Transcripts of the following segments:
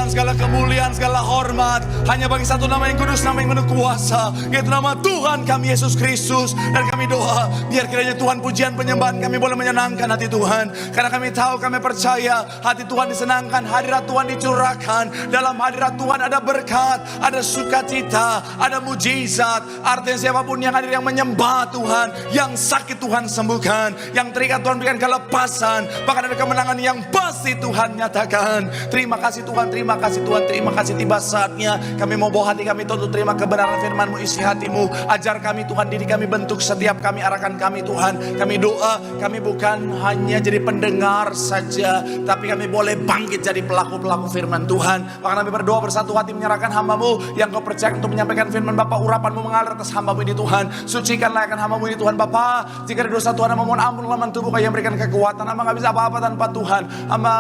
segala kemuliaan, segala hormat hanya bagi satu nama yang kudus, nama yang penuh kuasa, yaitu nama Tuhan kami Yesus Kristus. Dan kami doa, biar kiranya Tuhan pujian penyembahan kami boleh menyenangkan hati Tuhan. Karena kami tahu, kami percaya hati Tuhan disenangkan, hadirat Tuhan dicurahkan. Dalam hadirat Tuhan ada berkat, ada sukacita, ada mujizat. Artinya siapapun yang hadir yang menyembah Tuhan, yang sakit Tuhan sembuhkan, yang terikat Tuhan berikan kelepasan, bahkan ada kemenangan yang pasti Tuhan nyatakan. Terima kasih Tuhan, terima kasih Tuhan, terima kasih. Tiba saatnya kami mau bawa hati kami untuk terima kebenaran firman-Mu, isi hati-Mu. Ajar kami Tuhan, diri kami bentuk setiap kami, arahkan kami Tuhan. Kami doa, kami bukan hanya jadi pendengar saja, tapi kami boleh bangkit jadi pelaku-pelaku firman Tuhan. Bahkan kami berdoa bersatu hati menyerahkan hamba-Mu yang Kau percaya untuk menyampaikan firman Bapa. Urapan-Mu mengalir atas hamba-Mu ini Tuhan. Sucikan layakkan hamba-Mu ini Tuhan Bapa. Jika ada dosa Tuhan, hamba mohon ampun, laman tubuh Kau yang berikan kekuatan. Hamba gak bisa apa-apa tanpa Tuhan. Hamba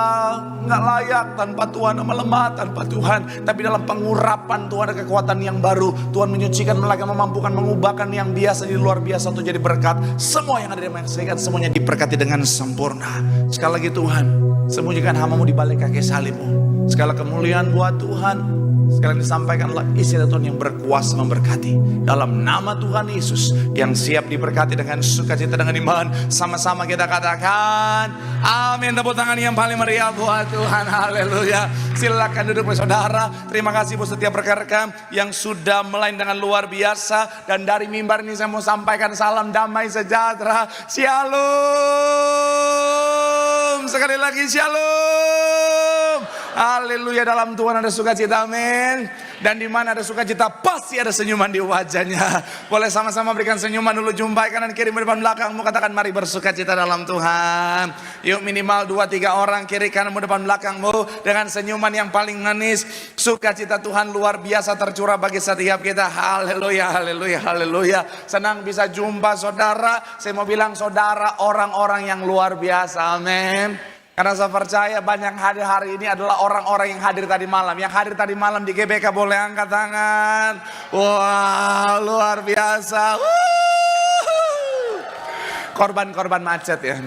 gak layak tanpa Tuhan. Hamba lemah tanpa Tuhan. Tapi dalam pengurapan Tuhan ada kekuatan yang baru. Tuhan menyucikan, melakukan, memampukan, mengubahkan yang biasa di luar biasa untuk jadi berkat. Semua yang ada di masyarakat semuanya diberkati dengan sempurna. Sekali lagi Tuhan, sembunyikan hamba-Mu di balik kaki salib-Mu. Segala kemuliaan buat Tuhan. Sekalian disampaikanlah isi Tuhan yang berkuasa memberkati. Dalam nama Tuhan Yesus yang siap diberkati dengan sukacita, dengan iman. Sama-sama kita katakan amin. Tepuk tangan yang paling meriah buat Tuhan. Haleluya. Silakan duduk saudara. Terima kasih buat setiap rekan-rekan yang sudah melayan dengan luar biasa. Dan dari mimbar ini saya mau sampaikan salam damai sejahtera. Shalom. Sekali lagi shalom. Haleluya. Dalam Tuhan ada sukacita, amin. Dan di mana ada sukacita pasti ada senyuman di wajahnya. Boleh sama-sama berikan senyuman dulu, jumpai kanan kiri depan belakangmu, katakan mari bersukacita dalam Tuhan. Yuk minimal 2-3 orang kiri kananmu depan belakangmu dengan senyuman yang paling manis. Sukacita Tuhan luar biasa tercurah bagi setiap kita. Haleluya, haleluya, haleluya. Senang bisa jumpa saudara. Saya mau bilang saudara orang-orang yang luar biasa, amin. Karena saya percaya banyak hadir hari ini adalah orang-orang yang hadir tadi malam. Yang hadir tadi malam di GBK boleh angkat tangan. Wah, luar biasa. Korban-korban macet ya.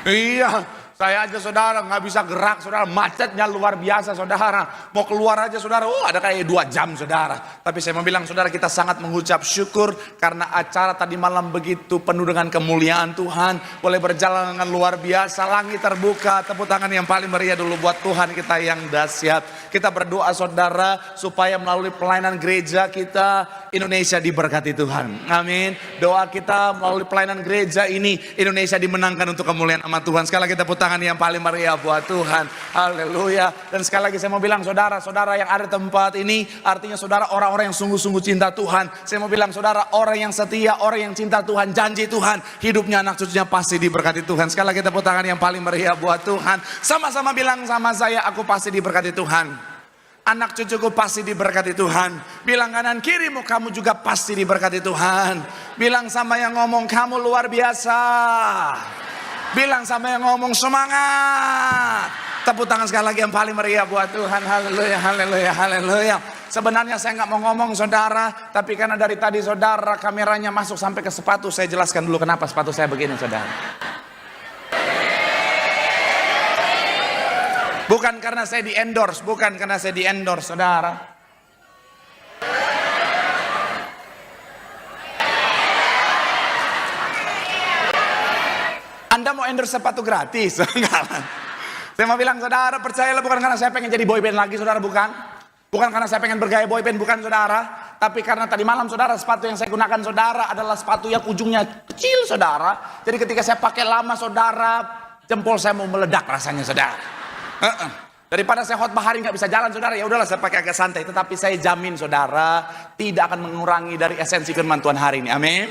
Iya. Saya aja saudara nggak bisa gerak saudara, macetnya luar biasa saudara. Mau keluar aja saudara, ada kayak 2 jam saudara. Tapi saya mau bilang saudara, kita sangat mengucap syukur karena acara tadi malam begitu penuh dengan kemuliaan Tuhan. Boleh berjalan dengan luar biasa, langit terbuka. Tepuk tangan yang paling meriah dulu buat Tuhan kita yang dahsyat. Kita berdoa saudara supaya melalui pelayanan gereja kita Indonesia diberkati Tuhan. Amin. Doa kita melalui pelayanan gereja ini Indonesia dimenangkan untuk kemuliaan nama Tuhan. Sekali lagi tepuk tangan yang paling meriah buat Tuhan. Haleluya. Dan sekali lagi saya mau bilang saudara-saudara yang ada di tempat ini, artinya saudara orang-orang yang sungguh-sungguh cinta Tuhan. Saya mau bilang saudara orang yang setia, orang yang cinta Tuhan, janji Tuhan, hidupnya anak cucunya pasti diberkati Tuhan. Sekali lagi tepuk tangan yang paling meriah buat Tuhan. Sama-sama bilang sama saya, aku pasti diberkati Tuhan. Anak cucuku pasti diberkati Tuhan. Bilang kanan kirimu, kamu juga pasti diberkati Tuhan. Bilang sama yang ngomong, kamu luar biasa. Bilang sama yang ngomong, semangat. Tepuk tangan sekali lagi yang paling meriah buat Tuhan. Haleluya, haleluya, haleluya. Sebenarnya saya nggak mau ngomong saudara, tapi karena dari tadi saudara kameranya masuk sampai ke sepatu, saya jelaskan dulu kenapa sepatu saya begini saudara. Bukan karena saya di-endorse, bukan karena saya di-endorse saudara. Anda mau endorse sepatu gratis? Saya mau bilang saudara, percayalah, bukan karena saya pengen jadi boyband lagi saudara, bukan. Bukan karena saya pengen bergaya boyband, bukan saudara. Tapi karena tadi malam saudara, sepatu yang saya gunakan saudara adalah sepatu yang ujungnya kecil saudara. Jadi ketika saya pakai lama saudara, jempol saya mau meledak rasanya saudara. Daripada saya khotbah hari nggak bisa jalan saudara, ya udahlah saya pakai agak santai. Tetapi saya jamin saudara tidak akan mengurangi dari esensi firman Tuhan hari ini. Amin.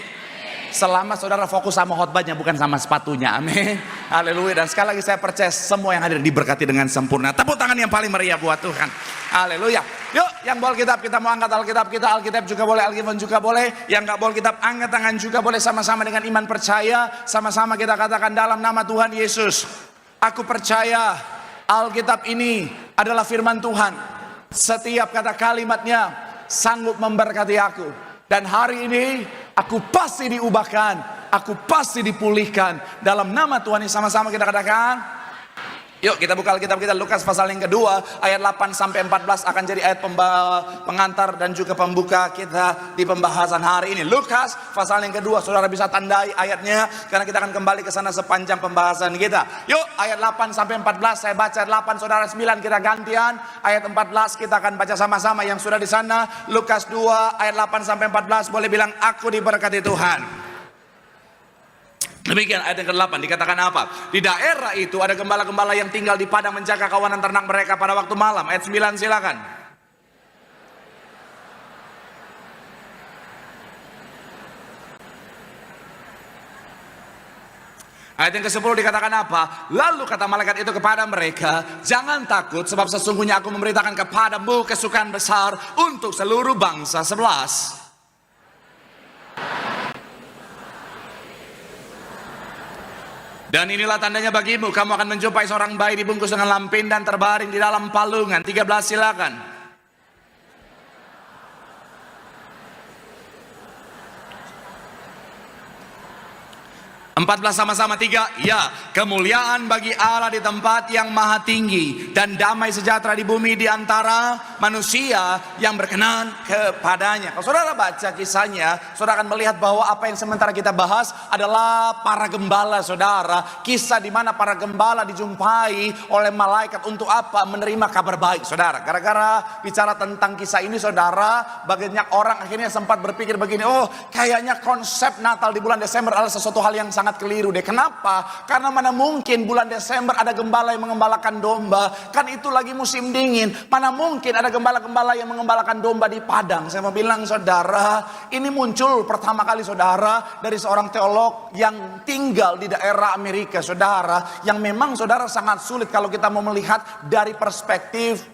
Selama saudara fokus sama khotbahnya, bukan sama sepatunya. Amin. Haleluya. Dan sekali lagi saya percaya semua yang hadir diberkati dengan sempurna. Tepuk tangan yang paling meriah buat Tuhan. Haleluya. Yuk, yang bawa Alkitab kita mau angkat Alkitab kita. Alkitab juga boleh, Alkitab juga boleh. Yang nggak bawa Alkitab angkat tangan juga boleh. Sama-sama dengan iman percaya. Sama-sama kita katakan dalam nama Tuhan Yesus, aku percaya Alkitab ini adalah firman Tuhan. Setiap kata kalimatnya sanggup memberkati aku. Dan hari ini aku pasti diubahkan, aku pasti dipulihkan. Dalam nama Tuhan ini sama-sama kita katakan Yuk kita buka Alkitab kita, Lukas pasal yang kedua ayat 8 sampai 14 akan jadi ayat pengantar dan juga pembuka kita di pembahasan hari ini. Lukas pasal yang kedua, saudara bisa tandai ayatnya karena kita akan kembali ke sana sepanjang pembahasan kita. Yuk ayat 8 sampai 14, saya baca 8, saudara 9, kita gantian. Ayat 14 kita akan baca sama-sama yang sudah di sana. Lukas 2 ayat 8 sampai 14, boleh bilang aku diberkati Tuhan. Demikian ayat yang ke-8 dikatakan apa? Di daerah itu ada gembala-gembala yang tinggal di padang menjaga kawanan ternak mereka pada waktu malam. Ayat 9 silakan. Ayat yang ke-10 dikatakan apa? Lalu kata malaikat itu kepada mereka, jangan takut sebab sesungguhnya aku memberitakan kepadamu kesukaan besar untuk seluruh bangsa. 11. Dan inilah tandanya bagimu, kamu akan menjumpai seorang bayi dibungkus dengan lampin dan terbaring di dalam palungan. 13 silakan. 14 sama-sama 3. Ya, kemuliaan bagi Allah di tempat yang maha tinggi dan damai sejahtera di bumi di antara manusia yang berkenan kepadanya. Kalau saudara baca kisahnya, saudara akan melihat bahwa apa yang sementara kita bahas adalah para gembala, saudara. Kisah di mana para gembala dijumpai oleh malaikat untuk apa? Menerima kabar baik, saudara. Gara-gara bicara tentang kisah ini, saudara, banyak orang akhirnya sempat berpikir begini, oh kayaknya konsep Natal di bulan Desember adalah sesuatu hal yang sangat keliru deh. Kenapa? Karena mana mungkin bulan Desember ada gembala yang mengembalakan domba? Kan itu lagi musim dingin. Mana mungkin ada gembala-gembala yang mengembalakan domba di padang? Saya mau bilang, saudara, ini muncul pertama kali, saudara, dari seorang teolog yang tinggal di daerah Amerika, saudara, yang memang, saudara, sangat sulit kalau kita mau melihat dari perspektif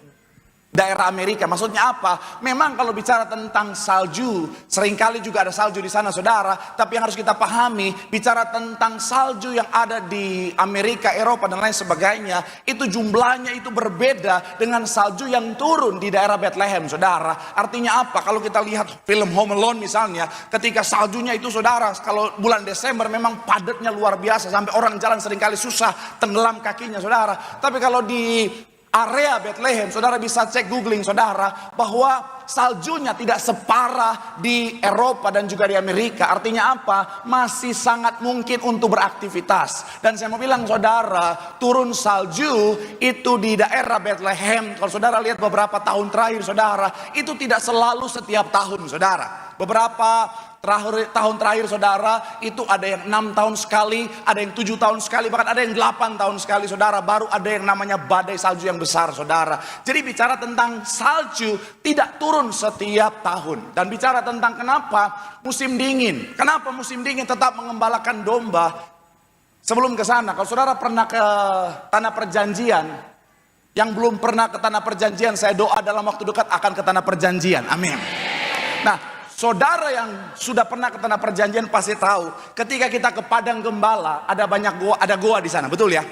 daerah Amerika. Maksudnya apa? Memang kalau bicara tentang salju, seringkali juga ada salju di sana, saudara. Tapi yang harus kita pahami, bicara tentang salju yang ada di Amerika, Eropa dan lain sebagainya, itu jumlahnya itu berbeda dengan salju yang turun di daerah Bethlehem, saudara. Artinya apa? Kalau kita lihat film Home Alone misalnya, ketika saljunya itu, saudara, kalau bulan Desember memang padatnya luar biasa sampai orang jalan seringkali susah tenggelam kakinya, saudara. Tapi kalau di area Bethlehem, saudara bisa cek googling, saudara, bahwa saljunya tidak separah di Eropa dan juga di Amerika. Artinya apa? Masih sangat mungkin untuk beraktivitas. Dan saya mau bilang, saudara, turun salju itu di daerah Bethlehem, kalau saudara lihat beberapa tahun terakhir, saudara, itu tidak selalu setiap tahun, saudara. Beberapa tahun terakhir, saudara, itu ada yang 6 tahun sekali, ada yang 7 tahun sekali, bahkan ada yang 8 tahun sekali, saudara. Baru ada yang namanya badai salju yang besar, saudara. Jadi bicara tentang salju tidak turun setiap tahun. Dan bicara tentang kenapa musim dingin, kenapa musim dingin tetap mengembalakan domba. Sebelum ke sana, kalau saudara pernah ke Tanah Perjanjian, yang belum pernah ke Tanah Perjanjian, saya doa dalam waktu dekat akan ke Tanah Perjanjian, amin. Nah, saudara yang sudah pernah ke Tanah Perjanjian pasti tahu, ketika kita ke padang gembala, ada banyak goa, ada goa di sana, betul ya?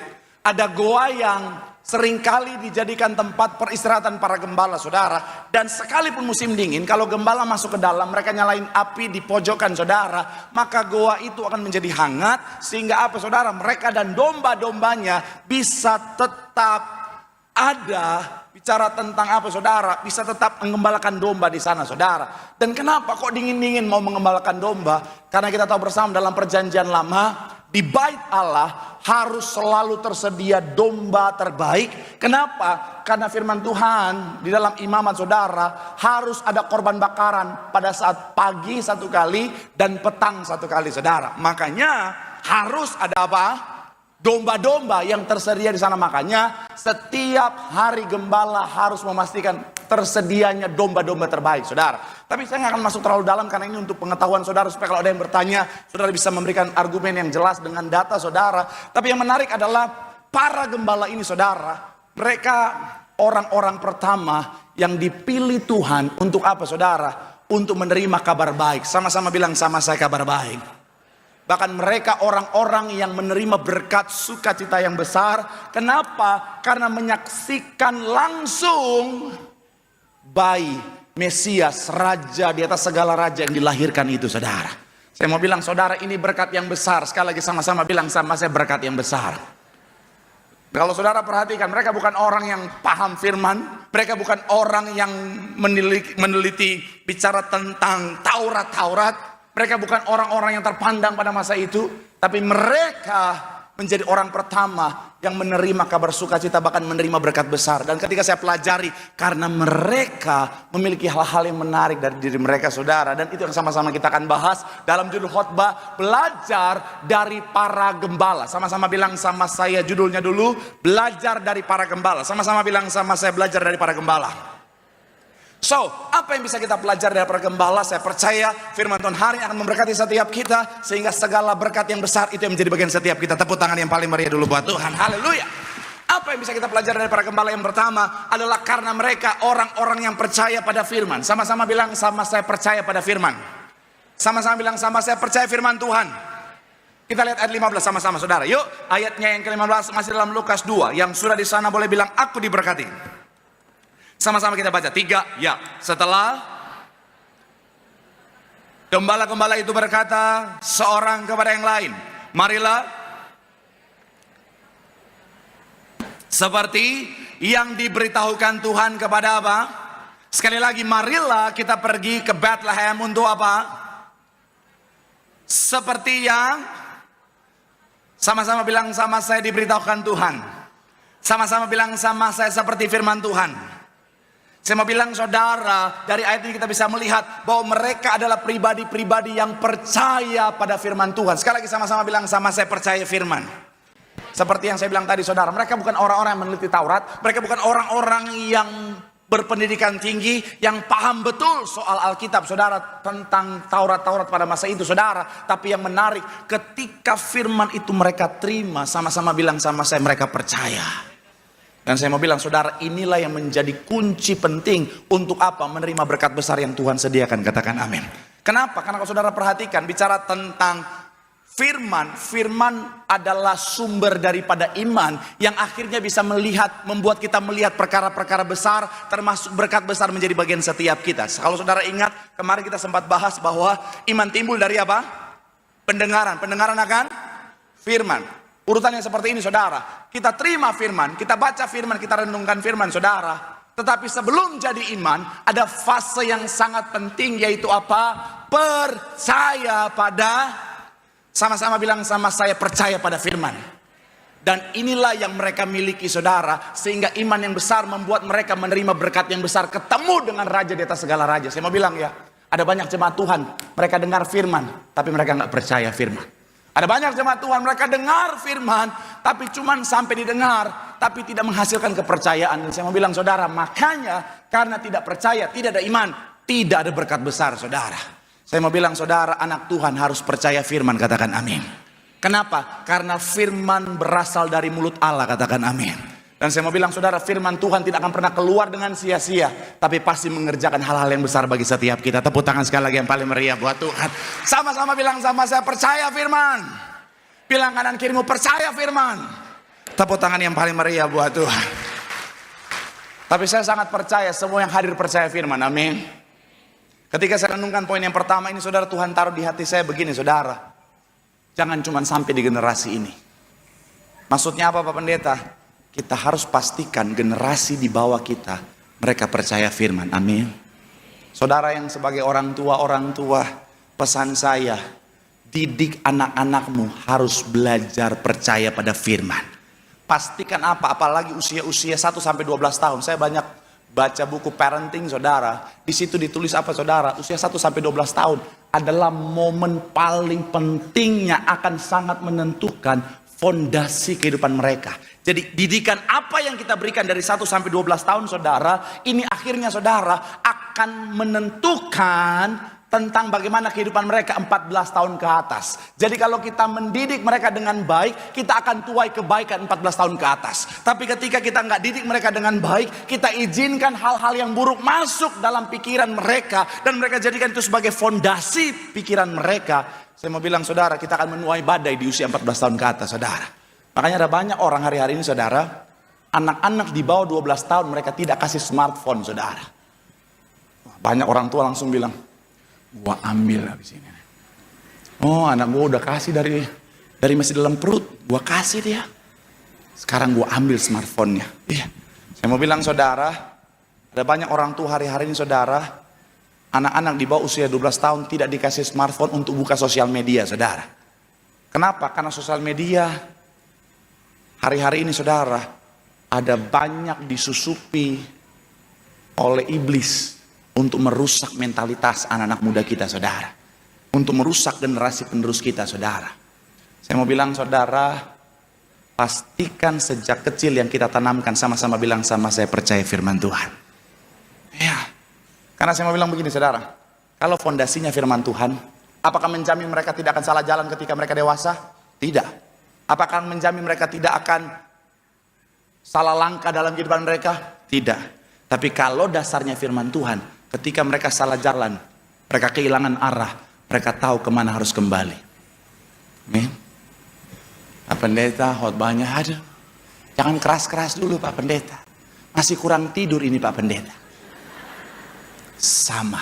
Ada goa yang seringkali dijadikan tempat peristirahatan para gembala, saudara. Dan sekalipun musim dingin, kalau gembala masuk ke dalam, mereka nyalain api di pojokan, saudara, maka goa itu akan menjadi hangat, sehingga apa, saudara? Mereka dan domba-dombanya bisa tetap ada. Bicara tentang apa, saudara? Bisa tetap mengembalakan domba di sana, saudara. Dan kenapa kok dingin-dingin mau mengembalakan domba? Karena kita tahu bersama dalam perjanjian lama, di bait Allah harus selalu tersedia domba terbaik. Kenapa? Karena firman Tuhan di dalam imamat, saudara, harus ada korban bakaran pada saat pagi satu kali dan petang satu kali, saudara. Makanya harus ada apa? Domba-domba yang tersedia di sana. Makanya setiap hari gembala harus memastikan tersedianya domba-domba terbaik, saudara. Tapi saya nggak akan masuk terlalu dalam karena ini untuk pengetahuan saudara, supaya kalau ada yang bertanya, saudara bisa memberikan argumen yang jelas dengan data, saudara. Tapi yang menarik adalah para gembala ini, saudara, mereka orang-orang pertama yang dipilih Tuhan untuk apa, saudara? Untuk menerima kabar baik. Sama-sama bilang sama saya, kabar baik. Bahkan mereka orang-orang yang menerima berkat sukacita yang besar. Kenapa? Karena menyaksikan langsung bayi Mesias, raja di atas segala raja yang dilahirkan itu, saudara. Saya mau bilang, saudara, ini berkat yang besar. Sekali lagi sama-sama bilang sama saya, berkat yang besar. Kalau saudara perhatikan, mereka bukan orang yang paham firman, mereka bukan orang yang meneliti bicara tentang Taurat, mereka bukan orang-orang yang terpandang pada masa itu, tapi mereka menjadi orang pertama yang menerima kabar sukacita, bahkan menerima berkat besar. Dan ketika saya pelajari, karena mereka memiliki hal-hal yang menarik dari diri mereka, saudara. Dan itu yang sama-sama kita akan bahas dalam judul khotbah, belajar dari para gembala. Sama-sama bilang sama saya judulnya dulu, belajar dari para gembala. Sama-sama bilang sama saya, belajar dari para gembala. So, apa yang bisa kita pelajari dari para gembala? Saya percaya firman Tuhan hari ini akan memberkati setiap kita, sehingga segala berkat yang besar itu yang menjadi bagian setiap kita. Tepuk tangan yang paling meriah dulu buat Tuhan. Haleluya. Apa yang bisa kita pelajari dari para gembala? Yang pertama adalah karena mereka orang-orang yang percaya pada firman. Sama-sama bilang sama saya percaya pada firman. Sama-sama bilang sama saya percaya firman Tuhan. Kita lihat ayat 15 sama-sama saudara. Yuk, ayatnya yang ke-15 masih dalam Lukas 2. Yang sudah di sana boleh bilang aku diberkati. Sama-sama kita baca, 3, ya. Setelah gembala-gembala itu berkata seorang kepada yang lain, marilah seperti yang diberitahukan Tuhan kepada apa? Sekali lagi, marilah kita pergi ke Bethlehem untuk apa? Seperti yang sama-sama bilang sama saya diberitahukan Tuhan. Sama-sama bilang sama saya seperti firman Tuhan. Saya mau bilang saudara, dari ayat ini kita bisa melihat bahwa mereka adalah pribadi-pribadi yang percaya pada firman Tuhan. Sekali lagi sama-sama bilang sama saya percaya firman. Seperti yang saya bilang tadi saudara, mereka bukan orang-orang yang meneliti Taurat. Mereka bukan orang-orang yang berpendidikan tinggi, yang paham betul soal Alkitab saudara, tentang Taurat-Taurat pada masa itu saudara. Tapi yang menarik, ketika firman itu mereka terima, sama-sama bilang sama saya mereka percaya. Dan saya mau bilang saudara, inilah yang menjadi kunci penting untuk apa? Menerima berkat besar yang Tuhan sediakan. Katakan amin. Kenapa? Karena kalau saudara perhatikan bicara tentang firman, firman adalah sumber daripada iman yang akhirnya bisa melihat, membuat kita melihat perkara-perkara besar, termasuk berkat besar menjadi bagian setiap kita. Kalau saudara ingat, kemarin kita sempat bahas bahwa iman timbul dari apa? Pendengaran akan firman. Urutannya seperti ini saudara, kita terima firman, kita baca firman, kita renungkan firman saudara. Tetapi sebelum jadi iman, ada fase yang sangat penting, yaitu apa? Percaya pada, sama-sama bilang sama saya percaya pada firman. Dan inilah yang mereka miliki saudara, sehingga iman yang besar membuat mereka menerima berkat yang besar, ketemu dengan raja di atas segala raja. Saya mau bilang ya, ada banyak jemaat Tuhan, mereka dengar firman, tapi mereka nggak percaya firman. Ada banyak jemaat Tuhan, mereka dengar firman, tapi cuman sampai didengar, tapi tidak menghasilkan kepercayaan. Dan saya mau bilang saudara, makanya karena tidak percaya, tidak ada iman, tidak ada berkat besar saudara. Saya mau bilang saudara, anak Tuhan harus percaya firman, katakan amin. Kenapa? Karena firman berasal dari mulut Allah, katakan amin. Dan saya mau bilang saudara, firman Tuhan tidak akan pernah keluar dengan sia-sia, tapi pasti mengerjakan hal-hal yang besar bagi setiap kita. Tepuk tangan sekali lagi yang paling meriah buat Tuhan. Sama-sama bilang sama saya percaya firman. Bilang kanan kirimu percaya firman. Tepuk tangan yang paling meriah buat Tuhan. Tapi saya sangat percaya semua yang hadir percaya firman, amin. Ketika saya renungkan poin yang pertama ini saudara, Tuhan taruh di hati saya begini saudara, jangan cuma sampai di generasi ini. Maksudnya apa Pak Pendeta? Kita harus pastikan generasi di bawah kita, mereka percaya firman, amin. Saudara yang sebagai orang tua, pesan saya, didik anak-anakmu harus belajar percaya pada firman. Pastikan apa? Apalagi usia-usia 1-12 tahun. Saya banyak baca buku parenting saudara. Di situ ditulis apa saudara? Usia 1-12 tahun adalah momen paling pentingnya, akan sangat menentukan fondasi kehidupan mereka. Jadi didikan apa yang kita berikan dari 1-12 tahun saudara, ini akhirnya saudara akan menentukan tentang bagaimana kehidupan mereka 14 tahun ke atas. Jadi kalau kita mendidik mereka dengan baik, kita akan tuai kebaikan 14 tahun ke atas. Tapi ketika kita nggak didik mereka dengan baik, kita izinkan hal-hal yang buruk masuk dalam pikiran mereka, dan mereka jadikan itu sebagai fondasi pikiran mereka. Saya mau bilang saudara, kita akan menuai badai di usia 14 tahun ke atas saudara. Makanya ada banyak orang hari-hari ini saudara, anak-anak di bawah 12 tahun mereka tidak kasih smartphone saudara. Banyak orang tua langsung bilang, gua ambil habis ini. Oh, anak gua udah kasih dari masih dalam perut, gua kasih dia. Sekarang gue ambil smartphone-nya. Iya. Saya mau bilang saudara, ada banyak orang tua hari-hari ini saudara, anak-anak di bawah usia 12 tahun tidak dikasih smartphone untuk buka sosial media saudara. Kenapa? Karena sosial media hari-hari ini saudara, ada banyak disusupi oleh iblis untuk merusak mentalitas anak-anak muda kita saudara. Untuk merusak generasi penerus kita saudara. Saya mau bilang saudara, pastikan sejak kecil yang kita tanamkan, sama-sama bilang sama saya percaya firman Tuhan. Ya, karena saya mau bilang begini saudara, kalau fondasinya firman Tuhan, apakah menjamin mereka tidak akan salah jalan ketika mereka dewasa? Tidak. Apakah menjamin mereka tidak akan salah langkah dalam kehidupan mereka? Tidak. Tapi kalau dasarnya firman Tuhan, ketika mereka salah jalan, mereka kehilangan arah, mereka tahu kemana harus kembali. Amin. Pak Pendeta, khotbahnya ada. Jangan keras-keras dulu Pak Pendeta. Masih kurang tidur ini Pak Pendeta. Sama.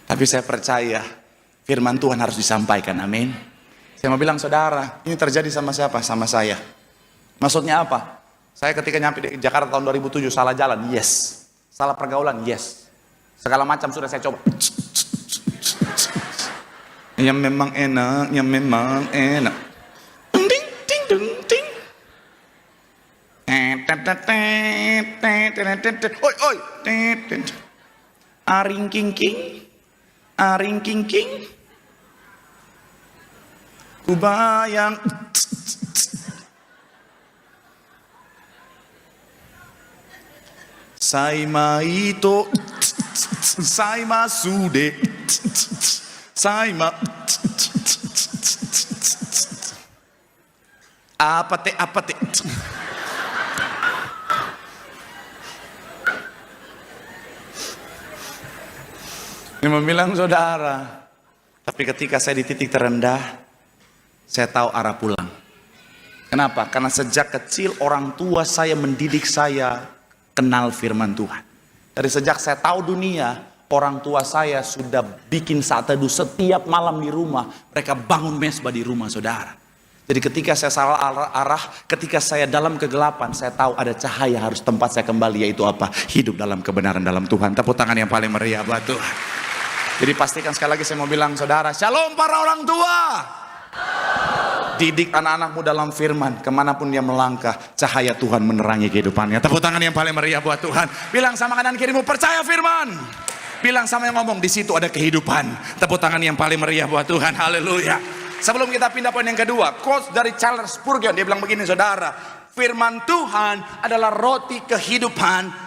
Tapi saya percaya firman Tuhan harus disampaikan, amin. Saya mau bilang saudara, ini terjadi sama siapa? Sama saya. Maksudnya apa? Saya ketika nyampe di Jakarta tahun 2007 salah jalan, yes. Salah pergaulan, yes. Segala macam sudah saya coba. Yang memang enak, yang memang enak. Ding ding ding ding. Oi oi. Aring king king. Aring king king. Kubayang. Saima ito. Saima sude. Saima apa te ini membilang saudara, tapi ketika saya di titik terendah, saya tahu arah pulang. Kenapa? Karena sejak kecil orang tua saya mendidik saya kenal firman Tuhan. Dari sejak saya tahu dunia, orang tua saya sudah bikin saat teduh setiap malam di rumah. Mereka bangun mesbah di rumah saudara. Jadi ketika saya salah arah, ketika saya dalam kegelapan, saya tahu ada cahaya harus tempat saya kembali, yaitu apa? Hidup dalam kebenaran dalam Tuhan. Tepuk tangan yang paling meriah buat Tuhan. Jadi pastikan sekali lagi saya mau bilang saudara, shalom para orang tua. Didik anak-anakmu dalam firman, kemanapun dia melangkah, cahaya Tuhan menerangi kehidupannya. Tepuk tangan yang paling meriah buat Tuhan. Bilang sama kanan kirimu, percaya firman. Bilang sama yang ngomong, di situ ada kehidupan. Tepuk tangan yang paling meriah buat Tuhan. Haleluya. Sebelum kita pindah poin yang kedua, quotes dari Charles Spurgeon, dia bilang begini saudara, firman Tuhan adalah roti kehidupan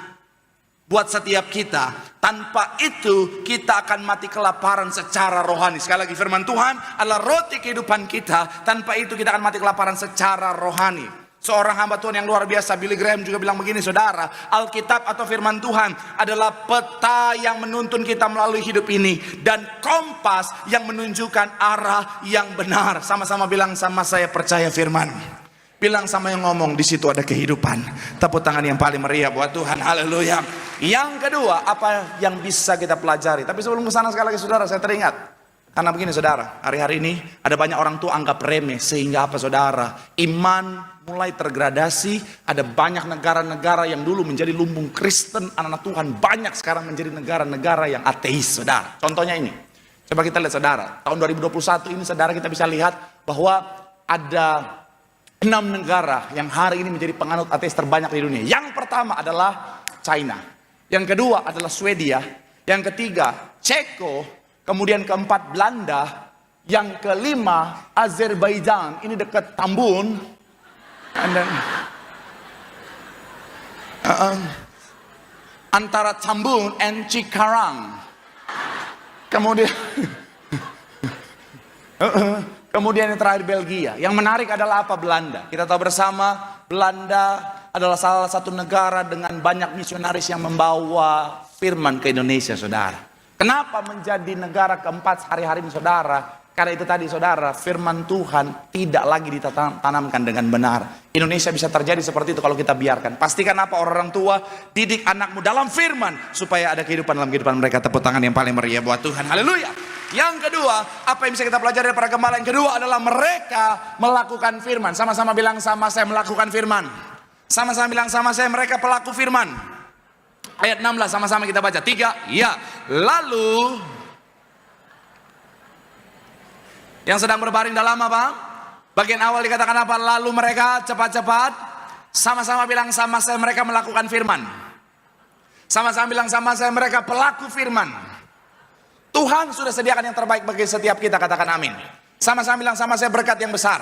buat setiap kita. Tanpa itu kita akan mati kelaparan secara rohani. Sekali lagi, firman Tuhan adalah roti kehidupan kita. Tanpa itu kita akan mati kelaparan secara rohani. Seorang hamba Tuhan yang luar biasa, Billy Graham, juga bilang begini saudara, Alkitab atau firman Tuhan adalah peta yang menuntun kita melalui hidup ini, dan kompas yang menunjukkan arah yang benar. Sama-sama bilang sama saya, percaya firman. Bilang sama yang ngomong, di situ ada kehidupan. Tepuk tangan yang paling meriah buat Tuhan. Haleluya. Yang kedua, apa yang bisa kita pelajari? Tapi sebelum ke sana sekali lagi saudara, saya teringat. Karena begini saudara, hari-hari ini ada banyak orang tua anggap remeh, sehingga apa saudara? Iman mulai tergradasi. Ada banyak negara-negara yang dulu menjadi lumbung Kristen, anak-anak Tuhan banyak sekarang menjadi negara-negara yang ateis saudara. Contohnya ini, coba kita lihat saudara, tahun 2021 ini saudara kita bisa lihat bahwa ada 6 negara yang hari ini menjadi penganut ateis terbanyak di dunia. Yang pertama adalah China, yang kedua adalah Swedia, yang ketiga Ceko, kemudian keempat Belanda, yang kelima Azerbaijan, ini dekat Tambun, and then, antara Tambun and Cikarang, kemudian kemudian yang terakhir Belgia. Yang menarik adalah apa? Belanda. Kita tahu bersama Belanda adalah salah satu negara dengan banyak misionaris yang membawa firman ke Indonesia saudara. Kenapa menjadi negara keempat hari-hari ini saudara? Karena itu tadi saudara, firman Tuhan tidak lagi ditanamkan dengan benar. Indonesia bisa terjadi seperti itu kalau kita biarkan. Pastikan apa? Orang tua, didik anakmu dalam firman, supaya ada kehidupan dalam kehidupan mereka. Tepuk tangan yang paling meriah buat Tuhan. Haleluya. Yang kedua, apa yang bisa kita pelajari dari para gembala? Yang kedua adalah mereka melakukan firman. Sama-sama bilang sama saya, melakukan firman. Sama-sama bilang sama saya, mereka pelaku firman. Ayat 16 sama-sama kita baca. 3, ya. Lalu yang sedang berbaring dalam apa? Bagian awal dikatakan apa? Lalu mereka cepat-cepat. Sama-sama bilang sama saya, mereka melakukan firman. Sama-sama bilang sama saya, mereka pelaku firman. Tuhan sudah sediakan yang terbaik bagi setiap kita, katakan amin. Sama-sama bilang sama saya, berkat yang besar.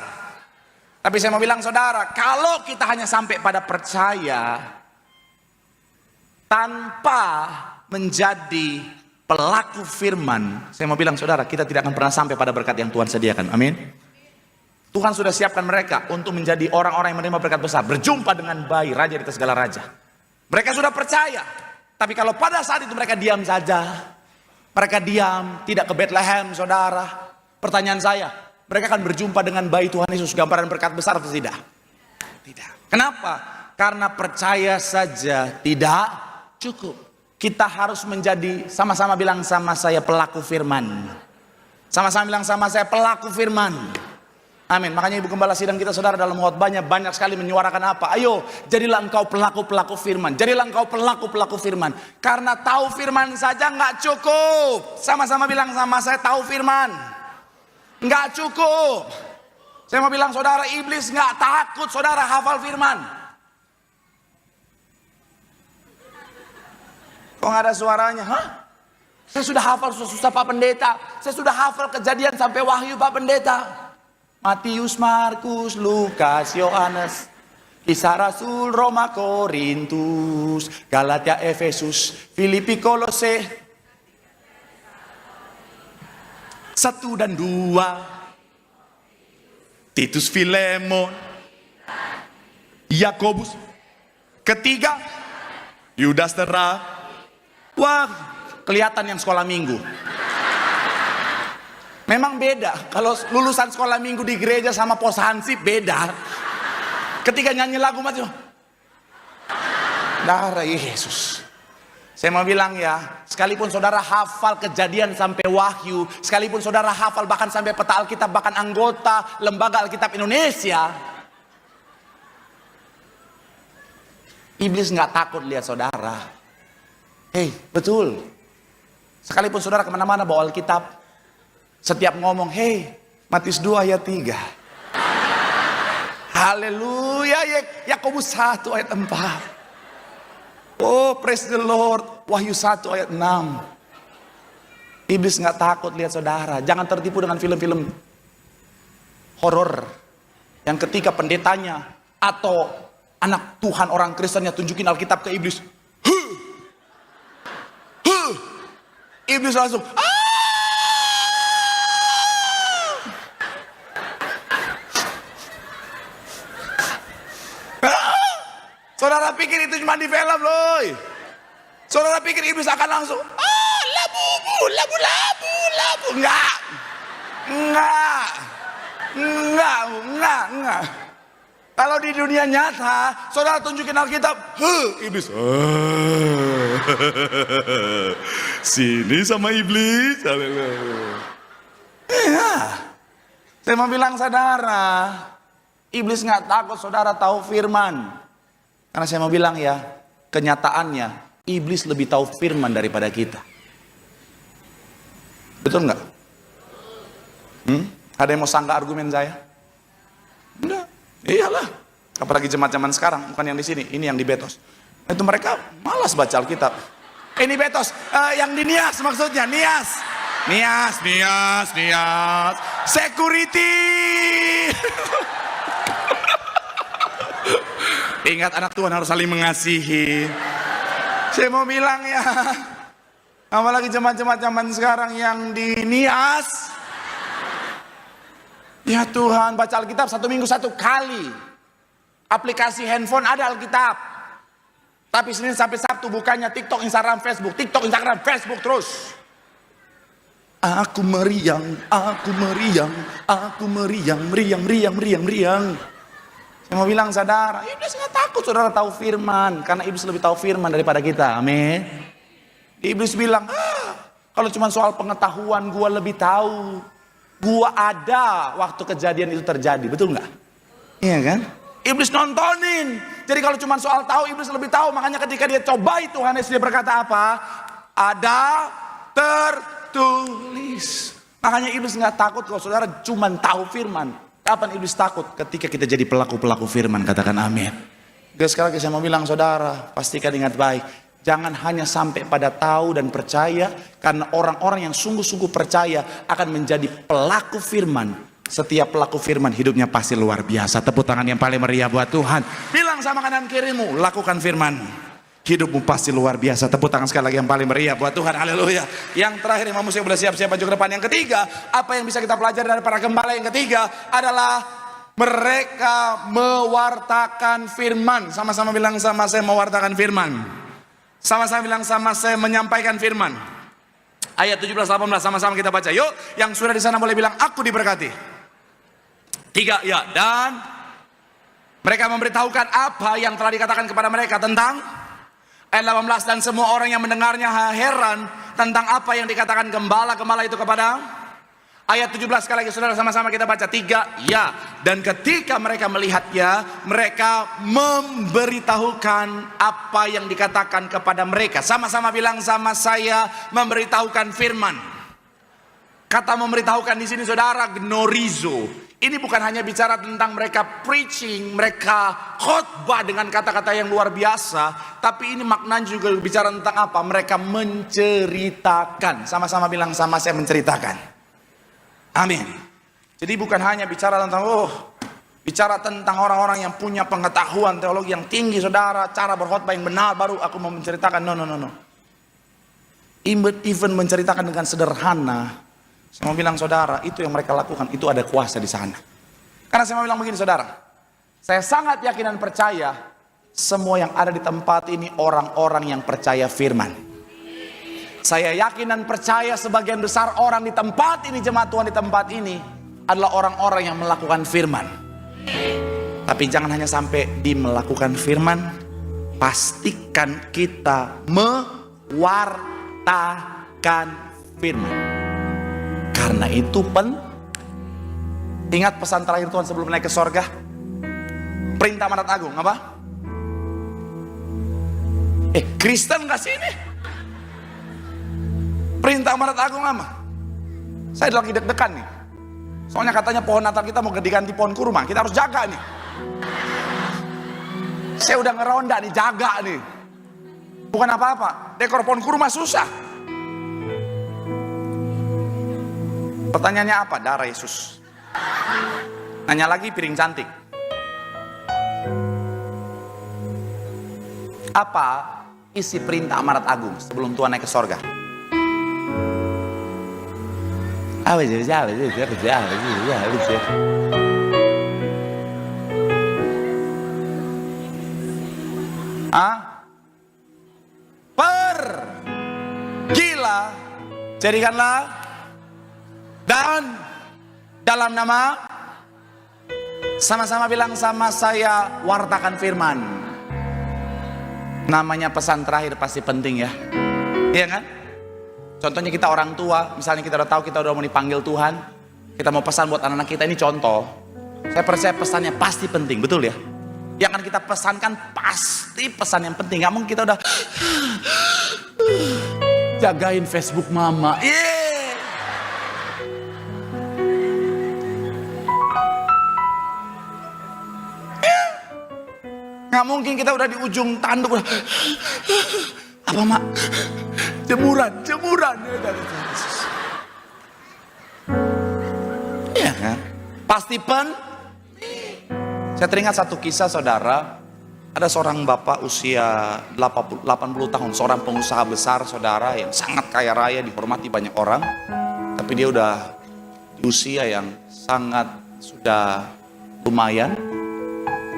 Tapi saya mau bilang saudara, kalau kita hanya sampai pada percaya tanpa menjadi pelaku firman, saya mau bilang saudara, kita tidak akan pernah sampai pada berkat yang Tuhan sediakan. Amin. Tuhan sudah siapkan mereka untuk menjadi orang-orang yang menerima berkat besar, berjumpa dengan bayi raja di atas segala raja. Mereka sudah percaya, tapi kalau pada saat itu mereka diam saja, mereka diam, tidak ke Bethlehem, saudara. Pertanyaan saya, mereka akan berjumpa dengan bayi Tuhan Yesus, gambaran berkat besar atau tidak? Tidak. Kenapa? Karena percaya saja tidak cukup. Kita harus menjadi, sama-sama bilang sama saya, pelaku firman. Sama-sama bilang sama saya, pelaku firman. Amin. Makanya Ibu Gembala sidang kita saudara dalam khotbahnya banyak sekali menyuarakan apa? Ayo, jadilah engkau pelaku-pelaku firman. Jadilah engkau pelaku-pelaku firman. Karena tahu firman saja nggak cukup. Sama-sama bilang sama saya, tahu firman nggak cukup. Saya mau bilang saudara, iblis nggak takut saudara hafal firman. Kok nggak ada suaranya? Hah? Saya sudah hafal susah-susah Pak Pendeta. Saya sudah hafal Kejadian sampai Wahyu Pak Pendeta. Matius, Markus, Lukas, Yohanes, Kisah Rasul, Roma, Korintus, Galatia, Efesus, Filipi, Kolose, 1 dan 2, Titus, Filemon, Yakobus, ketiga, Yudas Terah. Wah, kelihatan yang sekolah minggu. Memang beda. Kalau lulusan sekolah minggu di gereja sama pos hansip beda. Ketika nyanyi lagu mati, darah Yesus. Saya mau bilang ya, sekalipun saudara hafal Kejadian sampai Wahyu, sekalipun saudara hafal bahkan sampai peta Alkitab, bahkan anggota Lembaga Alkitab Indonesia, iblis nggak takut lihat saudara. Hei, betul. Sekalipun saudara kemana-mana bawa Alkitab, setiap ngomong, hei, Matius 2 ayat 3. Haleluya, Yakobus 1 ayat 4. Oh, praise the Lord, Wahyu 1 ayat 6. Iblis nggak takut lihat saudara. Jangan tertipu dengan film-film horor yang ketika pendetanya atau anak Tuhan orang Kristennya tunjukin Alkitab ke iblis. Iblis langsung Saudara pikir itu cuma di film loh. Saudara pikir iblis akan langsung labu. Enggak. Kalau di dunia nyata, saudara tunjukin Alkitab, iblis. Sini sama iblis. Ya. Saya mau bilang saudara, iblis nggak takut saudara tahu firman. Karena saya mau bilang ya, kenyataannya iblis lebih tahu firman daripada kita. Betul nggak? Ada yang mau sanggah argumen saya? Enggak. Iyalah. Apalagi jemaat zaman sekarang, bukan yang di sini, ini yang di Betos. Itu mereka malas baca Alkitab. Ini Betos, yang di Nias maksudnya, Nias. Security. Ingat anak Tuhan harus saling mengasihi. Saya mau bilang ya, apalagi jemaat-jemaat zaman sekarang yang di Nias. Ya Tuhan, baca Alkitab 1 minggu 1 kali. Aplikasi handphone ada Alkitab. Tapi Senin sampai Sabtu bukannya TikTok, Instagram, Facebook. TikTok, Instagram, Facebook terus. Aku meriang. Saya mau bilang saudara, iblis gak takut saudara tahu firman. Karena iblis lebih tahu firman daripada kita. Amin. Iblis bilang, Kalau cuma soal pengetahuan, gua lebih tahu. Gua ada waktu kejadian itu terjadi, betul nggak? Iya kan? Iblis nontonin. Jadi kalau cuma soal tahu, iblis lebih tahu. Makanya ketika dia cobai Tuhan Yesus, dia berkata apa? Ada tertulis. Makanya iblis nggak takut kalau saudara cuma tahu firman. Kapan iblis takut? Ketika kita jadi pelaku-pelaku firman. Katakan amin. Guys, sekali lagi saya mau bilang saudara, pastikan ingat baik. Jangan hanya sampai pada tahu dan percaya, karena orang-orang yang sungguh-sungguh percaya akan menjadi pelaku firman. Setiap pelaku firman hidupnya pasti luar biasa. Tepuk tangan yang paling meriah buat Tuhan. Bilang sama kanan kirimu, lakukan firman. Hidupmu pasti luar biasa. Tepuk tangan sekali lagi yang paling meriah buat Tuhan. Haleluya. Yang terakhir, Imam Musa boleh siap-siap maju ke depan. Yang ketiga, apa yang bisa kita pelajari dari para gembala yang ketiga adalah mereka mewartakan firman. Sama-sama bilang sama saya, mewartakan firman. Sama-sama bilang sama saya, menyampaikan firman. Ayat 17-18 sama-sama kita baca. Yuk, yang sudah di sana boleh bilang aku diberkati. 3 ya. Dan mereka memberitahukan apa yang telah dikatakan kepada mereka tentang ayat 18, dan semua orang yang mendengarnya heran tentang apa yang dikatakan gembala-gembala itu kepada. Ayat 17 sekali lagi saudara, sama-sama kita baca. 3 ya. Dan ketika mereka melihatnya, mereka memberitahukan apa yang dikatakan kepada mereka. Sama-sama bilang sama saya, memberitahukan firman. Kata memberitahukan di sini saudara, gnorizo. Ini bukan hanya bicara tentang mereka preaching, mereka khotbah dengan kata-kata yang luar biasa, tapi ini maknanya juga bicara tentang apa? Mereka menceritakan. Sama-sama bilang sama saya, menceritakan. Amin. Jadi bukan hanya bicara tentang bicara tentang orang-orang yang punya pengetahuan teologi yang tinggi saudara, cara berkhotbah yang benar baru aku mau menceritakan. No. Even menceritakan dengan sederhana, saya mau bilang saudara, itu yang mereka lakukan, itu ada kuasa di sana. Karena saya mau bilang begini saudara, saya sangat yakin dan percaya semua yang ada di tempat ini orang-orang yang percaya firman. Saya yakin dan percaya sebagian besar orang di tempat ini, jemaat Tuhan di tempat ini adalah orang-orang yang melakukan firman. Tapi jangan hanya sampai di melakukan firman, pastikan kita mewartakan firman. Karena itu ingat pesan terakhir Tuhan sebelum naik ke sorga, perintah amanat agung apa? Kristen gak sih ini? Perintah amanat agung apa? Saya lagi deg-degan nih. Soalnya katanya pohon Natal kita mau diganti pohon kurma. Kita harus jaga nih. Saya udah ngeronda nih, jaga nih. Bukan apa-apa, dekor pohon kurma susah. Pertanyaannya apa? Darah Yesus. Nanya lagi, piring cantik. Apa isi perintah amanat agung sebelum Tuhan naik ke sorga? Pergilah, jadikanlah, dan dalam nama, sama-sama bilang sama saya, wartakan firman. Namanya pesan terakhir pasti penting ya, iya kan? Contohnya kita orang tua, misalnya kita udah tahu kita udah mau dipanggil Tuhan, kita mau pesan buat anak-anak kita, ini contoh. Saya percaya pesannya pasti penting, betul ya? Yang akan kita pesankan pasti pesan yang penting. Gak mungkin kita udah jagain Facebook mama. Gak mungkin kita udah di ujung tanduk. Apa mak? Jemuran. Iya kan? Pasti Saya teringat satu kisah saudara. Ada seorang bapak usia 80 tahun, seorang pengusaha besar saudara, yang sangat kaya raya, dihormati banyak orang. Tapi dia udah di usia yang sangat sudah lumayan.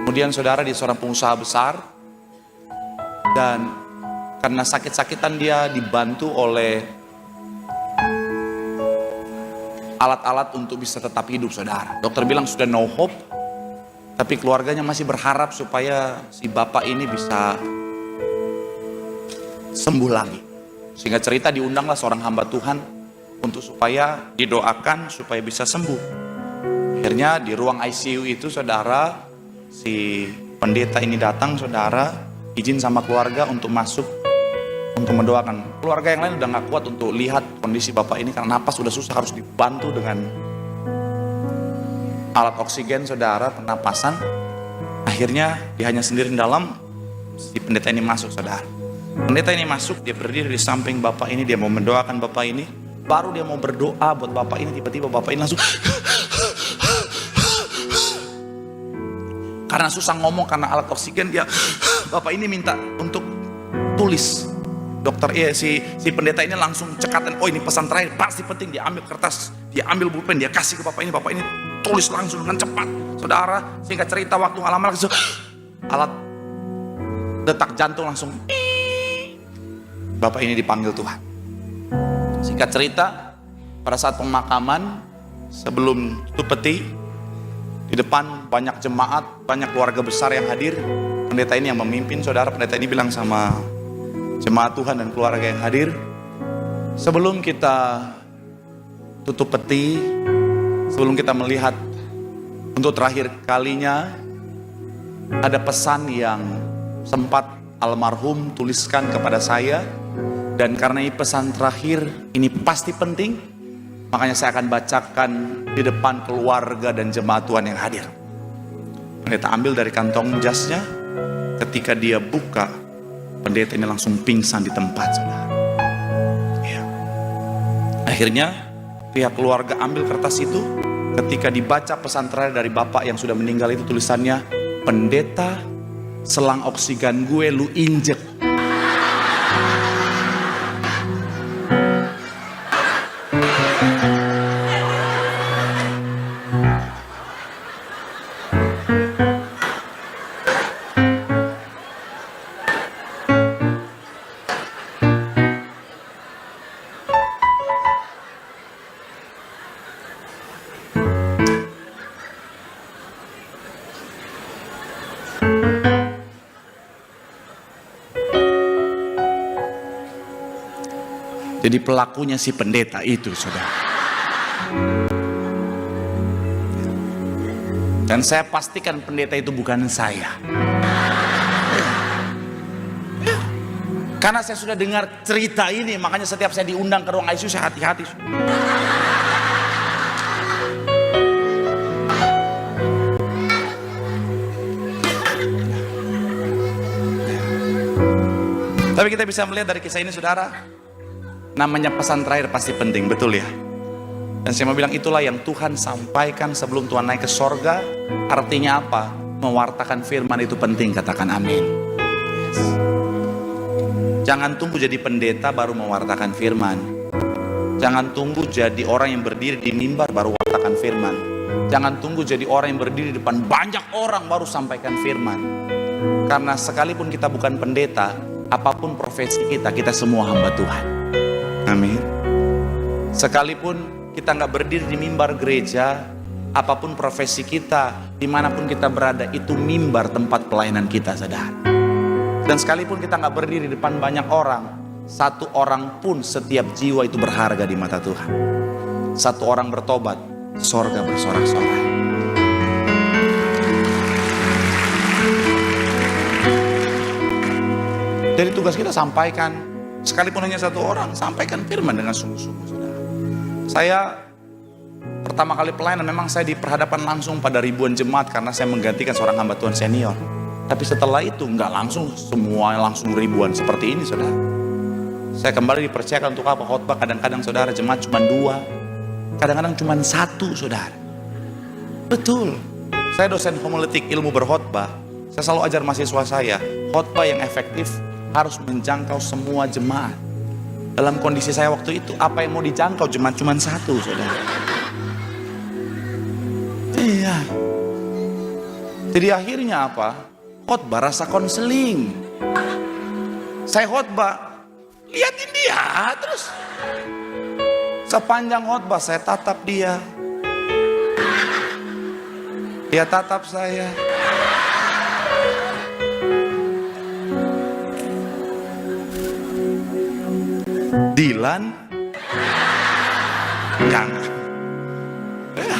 Kemudian saudara, dia seorang pengusaha besar, dan karena sakit-sakitan dia dibantu oleh alat-alat untuk bisa tetap hidup saudara. Dokter bilang sudah no hope, tapi keluarganya masih berharap supaya si bapak ini bisa sembuh lagi. Singkat cerita diundanglah seorang hamba Tuhan untuk supaya didoakan supaya bisa sembuh. Akhirnya di ruang ICU itu saudara, si pendeta ini datang saudara, izin sama keluarga untuk masuk untuk mendoakan. Keluarga yang lain udah gak kuat untuk lihat kondisi bapak ini karena napas sudah susah, harus dibantu dengan alat oksigen saudara, pernapasan. Akhirnya dia hanya sendiri di dalam, si pendeta ini masuk saudara. Pendeta ini masuk, dia berdiri di samping bapak ini, dia mau mendoakan bapak ini. Baru dia mau berdoa buat bapak ini, tiba-tiba bapak ini langsung karena susah ngomong karena alat oksigen, dia bapak ini minta untuk tulis. Dokter si pendeta ini langsung cekatan, oh ini pesan terakhir pasti penting. Dia ambil kertas, dia ambil pulpen, dia kasih ke bapak ini tulis langsung dengan cepat saudara. Singkat cerita waktu lama langsung alat detak jantung langsung, bapak ini dipanggil Tuhan. Singkat cerita, pada saat pemakaman sebelum tutup peti, di depan banyak jemaat, banyak keluarga besar yang hadir. Pendeta ini yang memimpin saudara. Pendeta ini bilang sama jemaat Tuhan dan keluarga yang hadir, sebelum kita tutup peti, sebelum kita melihat untuk terakhir kalinya, ada pesan yang sempat almarhum tuliskan kepada saya. Dan karena ini pesan terakhir, ini pasti penting, makanya saya akan bacakan di depan keluarga dan jemaat Tuhan yang hadir. Pendeta ambil dari kantong jasnya. Ketika dia buka, pendeta ini langsung pingsan di tempat saudara. Ya. Akhirnya pihak keluarga ambil kertas itu. Ketika dibaca pesan terakhir dari bapak yang sudah meninggal itu, tulisannya, pendeta, selang oksigen gue lu injek. Jadi pelakunya si pendeta itu saudara. Dan saya pastikan pendeta itu bukan saya. Karena saya sudah dengar cerita ini, makanya setiap saya diundang ke ruang ICU saya hati-hati. Tapi kita bisa melihat dari kisah ini saudara, namanya pesan terakhir pasti penting, betul ya. Dan saya mau bilang itulah yang Tuhan sampaikan sebelum Tuhan naik ke sorga. Artinya apa? Mewartakan firman itu penting, katakan amin. Yes. Jangan tunggu jadi pendeta baru mewartakan firman. Jangan tunggu jadi orang yang berdiri di mimbar baru wartakan firman. Jangan tunggu jadi orang yang berdiri di depan banyak orang baru sampaikan firman. Karena sekalipun kita bukan pendeta, apapun profesi kita, kita semua hamba Tuhan. Amin. Sekalipun kita nggak berdiri di mimbar gereja, apapun profesi kita, dimanapun kita berada, itu mimbar tempat pelayanan kita, saudara. Dan sekalipun kita nggak berdiri di depan banyak orang, satu orang pun setiap jiwa itu berharga di mata Tuhan. Satu orang bertobat, sorga bersorak-sorai. Jadi tugas kita sampaikan, sekalipun hanya satu orang, sampaikan firman dengan sungguh-sungguh, saudara. Saya pertama kali pelayanan memang saya diperhadapkan langsung pada ribuan jemaat karena saya menggantikan seorang hamba Tuhan senior. Tapi setelah itu nggak langsung semua langsung ribuan seperti ini, saudara. Saya kembali dipercayakan untuk apa khotbah. Kadang-kadang saudara jemaat cuma 2, kadang-kadang cuma 1, saudara. Betul. Saya dosen homiletik ilmu berkhotbah. Saya selalu ajar mahasiswa saya, khotbah yang efektif harus menjangkau semua jemaat. Dalam kondisi saya waktu itu, apa yang mau dijangkau jemaat cuma 1, saudara. Iya. Jadi akhirnya apa? Khotbah rasa konseling. Saya khotbah, liatin dia terus. Sepanjang khotbah saya tatap dia. Dia tatap saya. Enggak. Ya.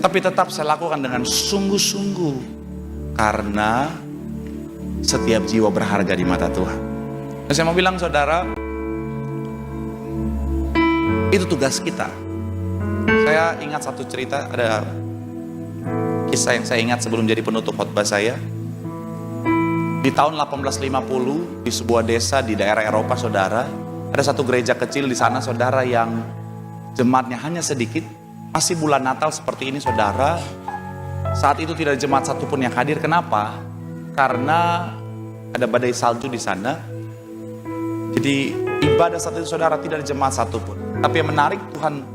Tapi tetap saya lakukan dengan sungguh-sungguh, karena setiap jiwa berharga di mata Tuhan. Dan saya mau bilang saudara, itu tugas kita. Saya ingat satu cerita, ada kisah yang saya ingat sebelum jadi penutup khotbah saya. Di tahun 1850 di sebuah desa di daerah Eropa saudara, ada satu gereja kecil di sana saudara yang jemaatnya hanya sedikit. Masih bulan Natal seperti ini saudara. Saat itu tidak ada jemaat satupun yang hadir. Kenapa? Karena ada badai salju di sana. Jadi ibadah saat itu saudara tidak ada jemaat satupun. Tapi yang menarik, Tuhan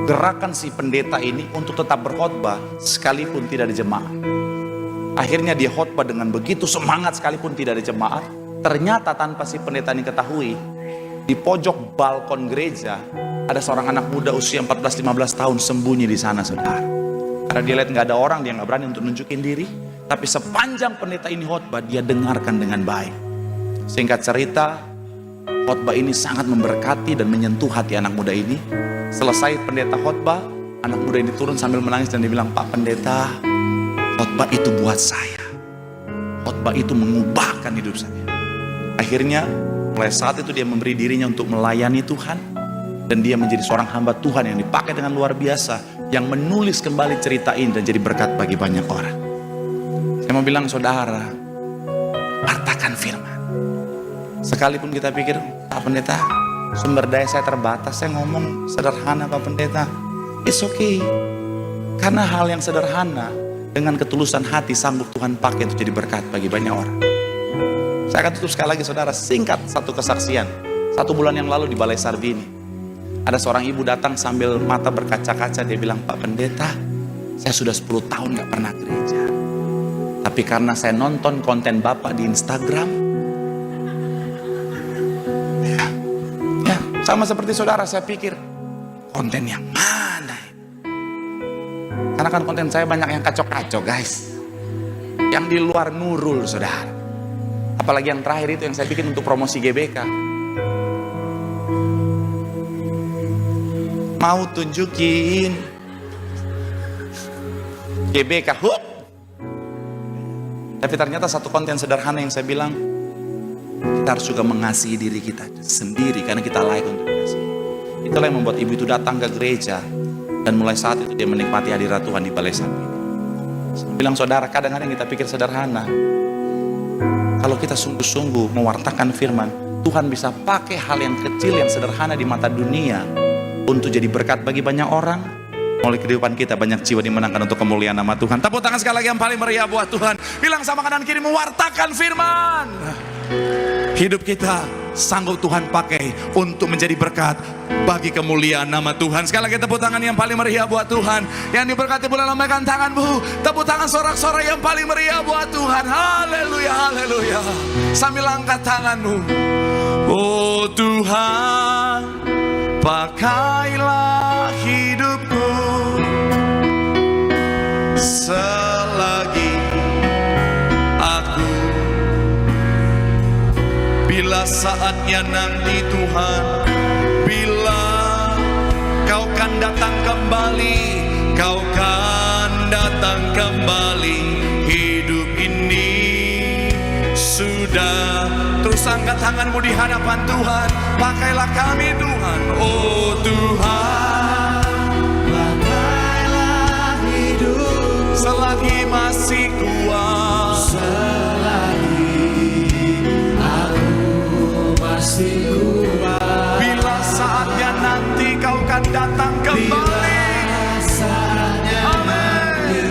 gerakan si pendeta ini untuk tetap berkhotbah sekalipun tidak ada jemaat. Akhirnya dia khotbah dengan begitu semangat sekalipun tidak ada jemaat. Ternyata tanpa si pendeta ini ketahui, di pojok balkon gereja ada seorang anak muda usia 14-15 tahun sembunyi di sana saudara. Karena dia lihat nggak ada orang, dia nggak berani untuk nunjukin diri. Tapi sepanjang pendeta ini khotbah, dia dengarkan dengan baik. Singkat cerita, khotbah ini sangat memberkati dan menyentuh hati anak muda ini. Selesai pendeta khotbah, anak muda ini turun sambil menangis dan dia bilang, "Pak Pendeta, khotbah itu buat saya. Khotbah itu mengubahkan hidup saya." Akhirnya mulai saat itu dia memberi dirinya untuk melayani Tuhan. Dan dia menjadi seorang hamba Tuhan yang dipakai dengan luar biasa, yang menulis kembali cerita ini dan jadi berkat bagi banyak orang. Saya mau bilang saudara, wartakan firman. Sekalipun kita pikir, Pak Pendeta, sumber daya saya terbatas, saya ngomong sederhana Pak Pendeta. It's okay. Karena hal yang sederhana dengan ketulusan hati sanggup Tuhan pakai untuk jadi berkat bagi banyak orang. Saya akan tutup sekali lagi saudara, singkat satu kesaksian. 1 bulan yang lalu di Balai Sarbini, ada seorang ibu datang sambil mata berkaca-kaca. Dia bilang, "Pak Pendeta, saya sudah 10 tahun gak pernah gereja. Tapi karena saya nonton konten Bapak di Instagram." Ya, sama seperti saudara, saya pikir, konten yang mana? Karena kan konten saya banyak yang kacau-kacau guys. Yang di luar Nurul saudara. Apalagi yang terakhir itu yang saya bikin untuk promosi GBK. Mau tunjukin GBK, tapi ternyata satu konten sederhana yang saya bilang, kita harus juga mengasihi diri kita sendiri karena kita layak untuk dikasihi. Itulah yang membuat ibu itu datang ke gereja dan mulai saat itu dia menikmati hadirat Tuhan di Balai Sarbini. Saya bilang saudara, kadang-kadang kita pikir sederhana. Kalau kita sungguh-sungguh mewartakan firman, Tuhan bisa pakai hal yang kecil yang sederhana di mata dunia untuk jadi berkat bagi banyak orang. Oleh kehidupan kita banyak jiwa dimenangkan untuk kemuliaan nama Tuhan. Tepuk tangan sekali lagi yang paling meriah buat Tuhan. Bilang sama kanan kiri, mewartakan firman. Hidup kita sanggup Tuhan pakai untuk menjadi berkat bagi kemuliaan nama Tuhan. Sekali lagi tepuk tangan yang paling meriah buat Tuhan. Yang diberkati boleh lambaikan tanganmu. Tepuk tangan sorak-sorai yang paling meriah buat Tuhan. Haleluya, haleluya. Sambil angkat tanganmu. Oh Tuhan, pakailah hidupku selagi aku, bila saatnya nanti Tuhan, bila Kau kan datang kembali, Kau kan datang kembali, hidup ini sudah. Terus angkat tanganmu di hadapan Tuhan. Pakailah kami Tuhan. Oh Tuhan, pakailah hidup selagi masih kuat, selagi aku masih kuat. Bila saatnya nanti Kau kan datang kembali, amin,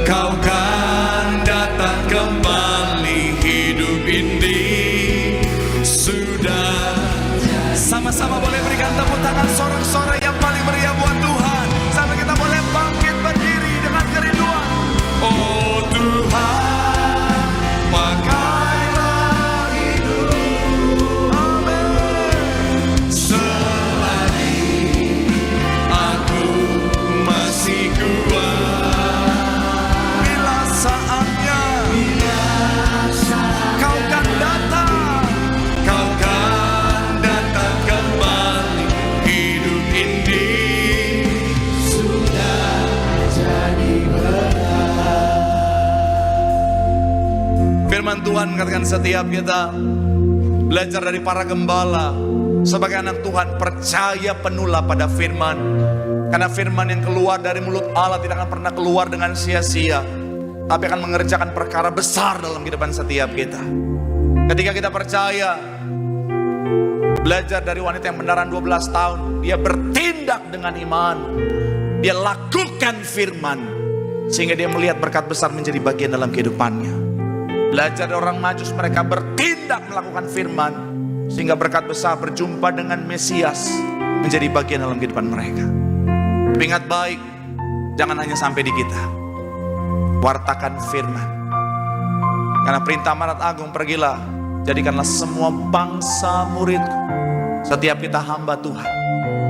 Kau kan datang kembali, hidup ini sudah. Sama-sama boleh berikan tepuk tangan sorak-sorai yang paling meriah buat Tuhan. Sampai kita boleh bangkit berdiri dengan kerinduan. Oh Tuhan, pakailah hidup, amin, selagi aku masih kuat. Bila saatnya Kau kan datang, Kau kan Firman Tuhan mengatakan setiap kita belajar dari para gembala sebagai anak Tuhan, percaya penuhlah pada firman. Karena firman yang keluar dari mulut Allah tidak akan pernah keluar dengan sia-sia, tapi akan mengerjakan perkara besar dalam kehidupan setiap kita. Ketika kita percaya, belajar dari wanita yang pendarahan 12 tahun, dia bertindak dengan iman, dia lakukan firman, sehingga dia melihat berkat besar menjadi bagian dalam kehidupannya. Belajar dari orang Majus, mereka bertindak melakukan firman, sehingga berkat besar berjumpa dengan Mesias menjadi bagian dalam kehidupan mereka. Tapi ingat baik, jangan hanya sampai di kita. Wartakan firman. Karena perintah amanat agung, pergilah, jadikanlah semua bangsa muridku. Setiap kita hamba Tuhan,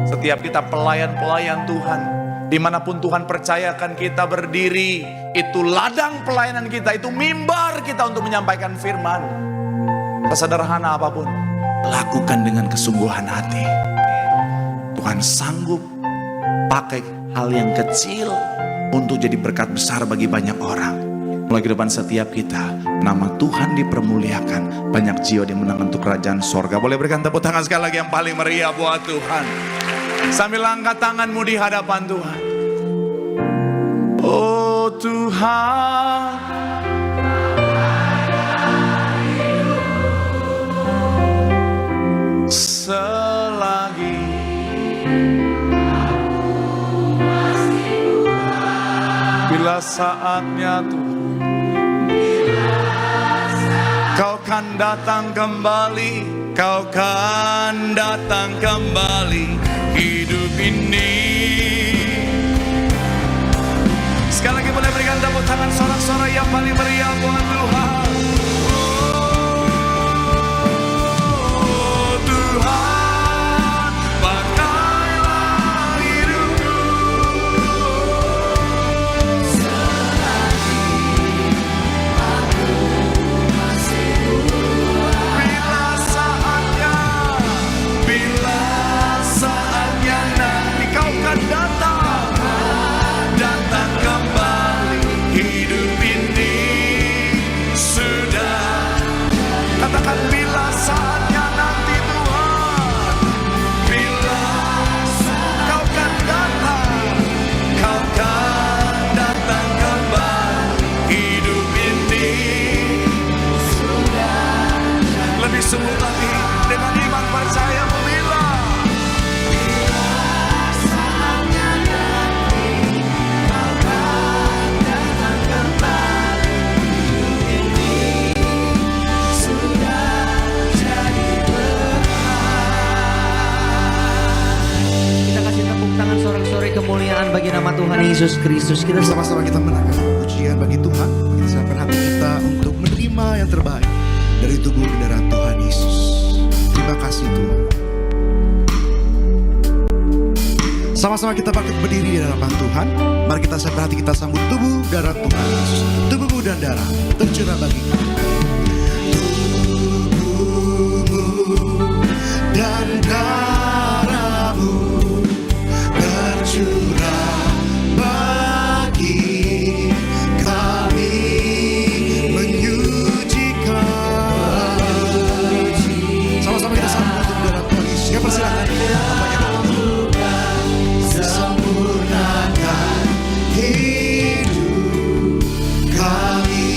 setiap kita pelayan-pelayan Tuhan, dimanapun Tuhan percayakan kita berdiri, itu ladang pelayanan kita, itu mimbar kita untuk menyampaikan firman. Sesederhana apapun, lakukan dengan kesungguhan hati. Tuhan sanggup pakai hal yang kecil untuk jadi berkat besar bagi banyak orang. Mulai kehidupan setiap kita, nama Tuhan dipermuliakan, banyak jiwa yang menang untuk kerajaan sorga. Boleh berikan tepuk tangan sekali lagi yang paling meriah buat Tuhan, sambil angkat tanganmu di hadapan Tuhan. Oh Tuhan, selagi bila saatnya Tuhan, Kau kan datang kembali, Kau kan datang kembali hidup ini. Sekali lagi boleh berikan tepuk tangan sorak-sorai yang paling meriah buat Tuhan. Oh Tuhan, pakailah hidupku. Saatnya nanti Kau kan datang kembali hidup ini. Sudah, katakan bila saatnya nanti Tuhan, bila Kau kan datang kembali hidup ini. Lebih sungguh lagi dengan iman percaya bila saatnya nanti Kau datang kembali hidup ini. Sudah jadi Kita kasih tepuk tangan sorak-sorai kemuliaan bagi nama Tuhan Yesus Kristus. Kita Bersama-sama kita menaikkan pujian bagi Tuhan. Kita siapkan hati kita untuk menerima yang terbaik dari tubuh dan darah Tuhan Yesus. Terima kasih Tuhan. Sama-sama kita bangkit berdiri di hadapan Tuhan. Mari kita siapkan hati kita sambut tubuh darah Tuhan Yesus. Tubuhmu dan darah tercurah bagi kami. Tubuhmu dan darahmu tercurah bagi kami, menyucikan. Sama-sama kita sambut untuk darah Tuhan Yesus. Ya persilakan. Sempurnakan hidup kami.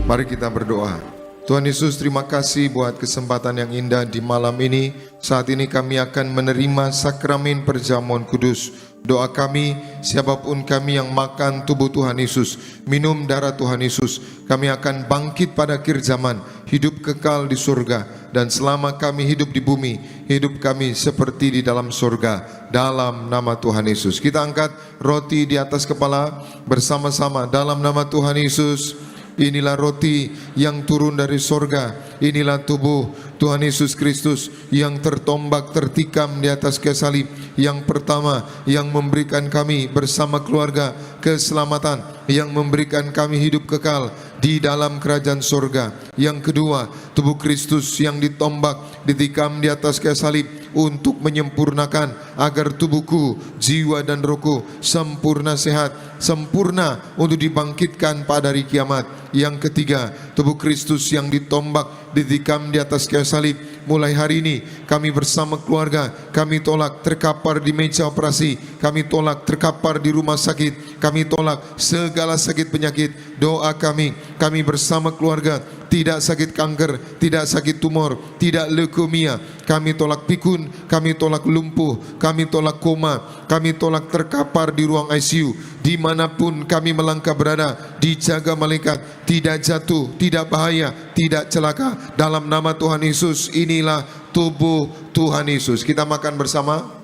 Mari kita berdoa. Tuhan Yesus, terima kasih buat kesempatan yang indah di malam ini. Saat ini kami akan menerima sakramen perjamuan kudus. Doa kami, siapapun kami yang makan tubuh Tuhan Yesus, minum darah Tuhan Yesus, kami akan bangkit pada akhir zaman, hidup kekal di surga. Dan selama kami hidup di bumi, hidup kami seperti di dalam surga, dalam nama Tuhan Yesus. Kita angkat roti di atas kepala bersama-sama dalam nama Tuhan Yesus. Inilah roti yang turun dari sorga. Inilah tubuh Tuhan Yesus Kristus yang tertombak, tertikam di atas kayu salib. Yang pertama, yang memberikan kami bersama keluarga keselamatan, yang memberikan kami hidup kekal di dalam kerajaan sorga. Yang kedua, tubuh Kristus yang ditombak, ditikam di atas kayu salib untuk menyempurnakan agar tubuhku, jiwa dan rohku sempurna sehat, sempurna untuk dibangkitkan pada hari kiamat. Yang ketiga, tubuh Kristus yang ditombak, ditikam di atas kayu salib. Mulai hari ini kami bersama keluarga, kami tolak terkapar di meja operasi, kami tolak terkapar di rumah sakit, kami tolak segala sakit penyakit. Doa kami bersama keluarga tidak sakit kanker, tidak sakit tumor, tidak leukemia. Kami tolak pikun, kami tolak lumpuh, kami tolak koma, kami tolak terkapar di ruang ICU. Dimanapun kami melangkah berada, dijaga malaikat, tidak jatuh, tidak bahaya, tidak celaka. Dalam nama Tuhan Yesus, inilah tubuh Tuhan Yesus. Kita makan bersama.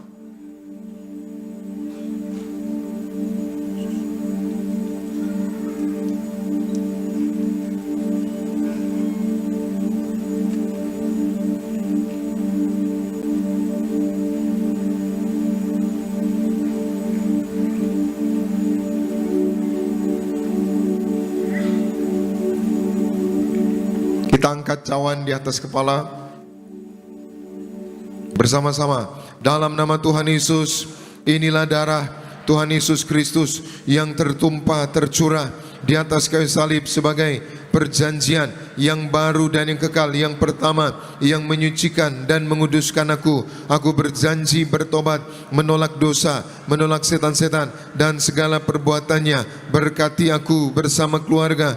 Kita angkat cawan di atas kepala bersama-sama. Dalam nama Tuhan Yesus, inilah darah Tuhan Yesus Kristus yang tertumpah, tercurah di atas kayu salib sebagai perjanjian yang baru dan yang kekal, yang pertama, yang menyucikan dan menguduskan aku. Aku berjanji bertobat, menolak dosa, menolak setan-setan dan segala perbuatannya. Berkati aku bersama keluarga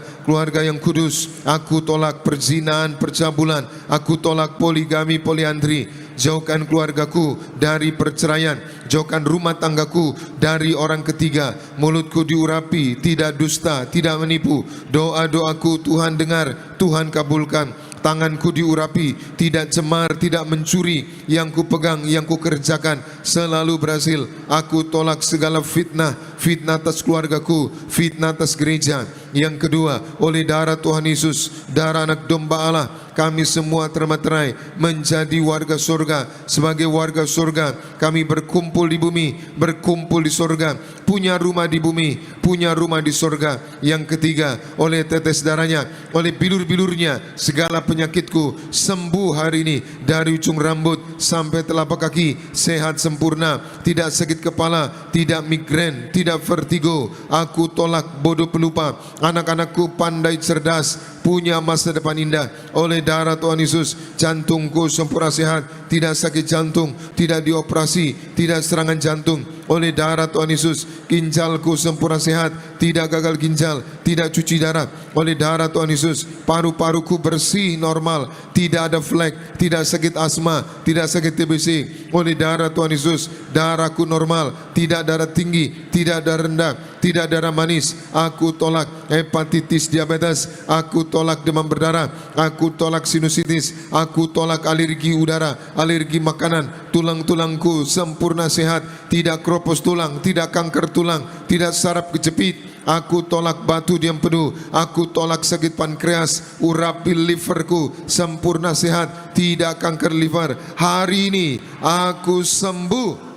yang kudus. Aku tolak perzinaan, percabulan. Aku tolak poligami, poliandri. Jauhkan keluargaku dari perceraian, jauhkan rumah tanggaku dari orang ketiga. Mulutku diurapi, tidak dusta, tidak menipu. Doa-doaku Tuhan dengar, Tuhan kabulkan. Tanganku diurapi, tidak cemar, tidak mencuri. Yang ku pegang, yang ku kerjakan selalu berhasil. Aku tolak segala fitnah, fitnah atas keluargaku, fitnah atas gereja. Yang kedua, oleh darah Tuhan Yesus, darah anak domba Allah, kami semua termaterai menjadi warga surga. Sebagai warga surga, kami berkumpul di bumi, berkumpul di surga, punya rumah di bumi, punya rumah di surga. Yang ketiga, oleh tetes darahnya, oleh bilur-bilurnya, segala penyakitku sembuh hari ini. Dari ujung rambut sampai telapak kaki, sehat sempurna. Tidak sakit kepala, tidak migrain, tidak vertigo. Aku tolak bodoh pelupa. Anak-anakku pandai cerdas, punya masa depan indah. Oleh darah Tuhan Yesus, jantungku sempurna sehat, tidak sakit jantung, tidak dioperasi, tidak serangan jantung. Oleh darah Tuhan Yesus, ginjalku sempurna sehat, tidak gagal ginjal, tidak cuci darah. Oleh darah Tuhan Yesus, paru-paruku bersih, normal, tidak ada flek, tidak sakit asma, tidak sakit TBC. Oleh darah Tuhan Yesus, darahku normal, tidak darah tinggi, tidak darah rendah, tidak darah manis. Aku tolak hepatitis, diabetes. Aku tolak demam berdarah. Aku tolak sinusitis. Aku tolak alergi udara, alergi makanan. Tulang-tulangku sempurna sehat, tidak keropos tulang, tidak kanker tulang, tidak saraf kejepit. Aku tolak batu di empedu. Aku tolak sakit pankreas. Urapi liverku sempurna sehat, tidak kanker liver. Hari ini aku sembuh.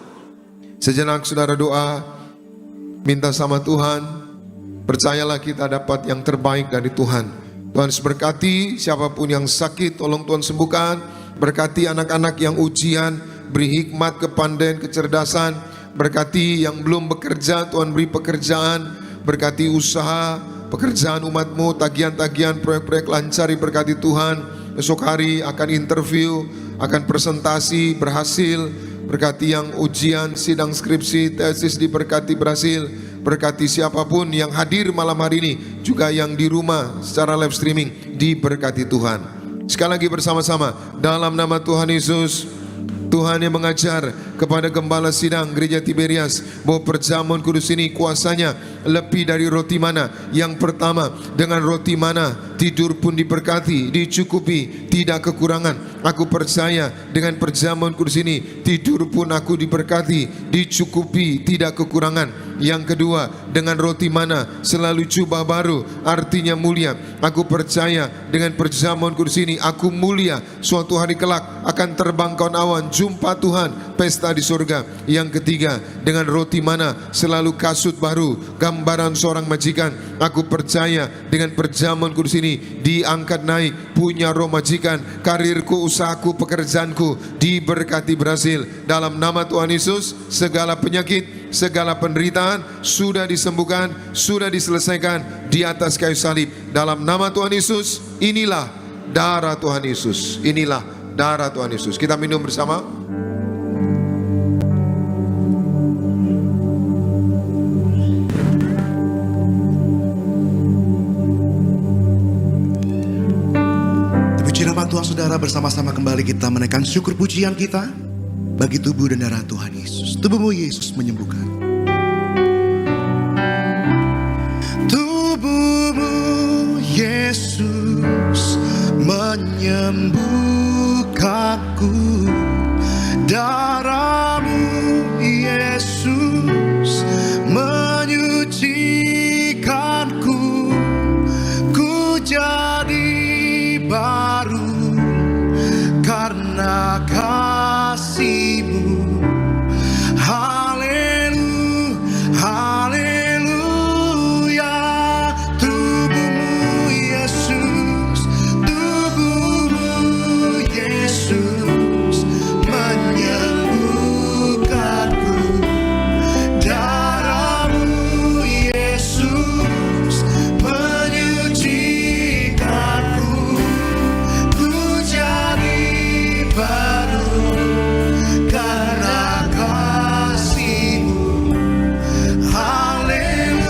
Sejenak saudara doa, minta sama Tuhan. Percayalah kita dapat yang terbaik dari Tuhan. Tuhan berkati siapapun yang sakit, tolong Tuhan sembuhkan. Berkati anak-anak yang ujian, beri hikmat, kepandaian, kecerdasan. Berkati yang belum bekerja, Tuhan beri pekerjaan. Berkati usaha, pekerjaan umatmu, tagihan-tagihan, proyek-proyek lancar diberkati Tuhan. Esok hari akan interview, akan presentasi, berhasil. Berkati yang ujian, sidang skripsi, tesis diberkati berhasil. Berkati siapapun yang hadir malam hari ini, juga yang di rumah secara live streaming, diberkati Tuhan. Sekali lagi bersama-sama, dalam nama Tuhan Yesus. Tuhan yang mengajar kepada gembala sidang gereja Tiberias bahwa perjamuan kudus ini kuasanya lebih dari roti mana. Yang pertama, dengan roti mana tidur pun diberkati, dicukupi, tidak kekurangan. Aku percaya dengan perjamuan kudus ini tidur pun aku diberkati, dicukupi, tidak kekurangan. Yang kedua, dengan roti mana selalu jubah baru, artinya mulia. Aku percaya dengan perjamuan kudus ini aku mulia. Suatu hari kelak akan terbang kawan awan, jumpa Tuhan, pesta di surga. Yang ketiga, dengan roti mana selalu kasut baru, gambaran seorang majikan. Aku percaya dengan perjamuan kudus ini diangkat naik, punya roh majikan. Karirku, usahaku, pekerjaanku diberkati berhasil. Dalam nama Tuhan Yesus, segala penyakit, segala penderitaan sudah disembuhkan, sudah diselesaikan di atas kayu salib. Dalam nama Tuhan Yesus, inilah darah Tuhan Yesus. Inilah darah Tuhan Yesus. Kita minum bersama. Puji nama Tuhan, saudara, bersama-sama kembali kita menaikkan syukur pujian kita bagi tubuh dan darah Tuhan Yesus. Tubuhmu Yesus menyembuhkan. Tubuhmu Yesus menyembuhkanku. Darahmu Yesus menyucikanku. Ku jadi baru karena kasih-Mu. Haleluya, haleluya. Tubuhmu Yesus, tubuhmu Yesus menyembuhkanku. Darahmu Yesus menyucikanku. Ku jadi baru karena kasih-Mu. Haleluya.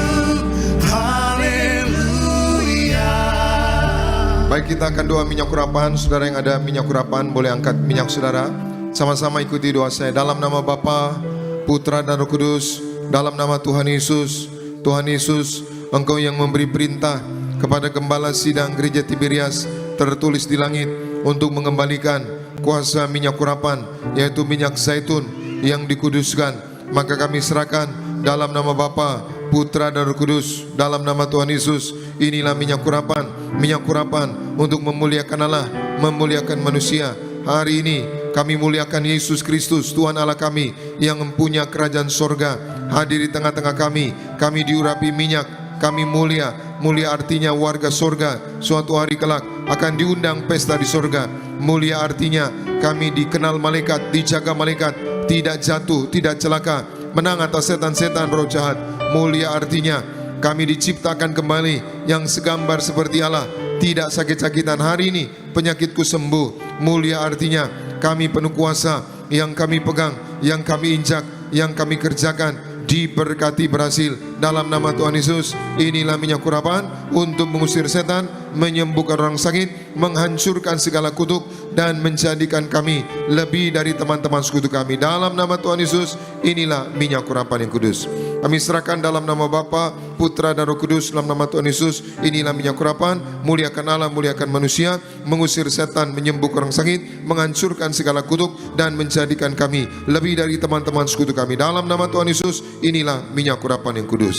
Baik, kita akan doa minyak urapan. Saudara yang ada minyak urapan boleh angkat minyak saudara. Sama-sama ikuti doa saya. Dalam nama Bapa, Putra dan Roh Kudus, dalam nama Tuhan Yesus. Tuhan Yesus, Engkau yang memberi perintah kepada Gembala Sidang Gereja Tiberias, tertulis di langit, untuk mengembalikan kuasa minyak urapan, yaitu minyak zaitun yang dikuduskan. Maka kami serahkan dalam nama Bapa, Putra dan Roh Kudus, dalam nama Tuhan Yesus. Inilah minyak urapan untuk memuliakan Allah, memuliakan manusia. Hari ini kami muliakan Yesus Kristus, Tuhan Allah kami yang mempunyai kerajaan sorga, hadir di tengah-tengah kami. Kami diurapi minyak, kami mulia. Mulia artinya warga sorga, suatu hari kelak akan diundang pesta di sorga. Mulia artinya kami dikenal malaikat, dijaga malaikat, tidak jatuh, tidak celaka, menang atas setan-setan roh jahat. Mulia artinya kami diciptakan kembali yang segambar seperti Allah, tidak sakit-sakitan. Hari ini penyakitku sembuh. Mulia artinya kami penuh kuasa, yang kami pegang, yang kami injak, yang kami kerjakan diberkati berhasil. Dalam nama Tuhan Yesus, inilah minyak urapan untuk mengusir setan, menyembuhkan orang sakit, menghancurkan segala kutuk, dan menjadikan kami lebih dari teman-teman sekutu kami. Dalam nama Tuhan Yesus, inilah minyak urapan yang kudus. Kami serahkan dalam nama Bapa, Putra dan Roh Kudus, dalam nama Tuhan Yesus. Inilah minyak urapan, muliakan Allah, muliakan manusia, mengusir setan, menyembuhkan orang sakit, menghancurkan segala kutuk, dan menjadikan kami lebih dari teman-teman sekutu kami. Dalam nama Tuhan Yesus, inilah minyak urapan yang kudus.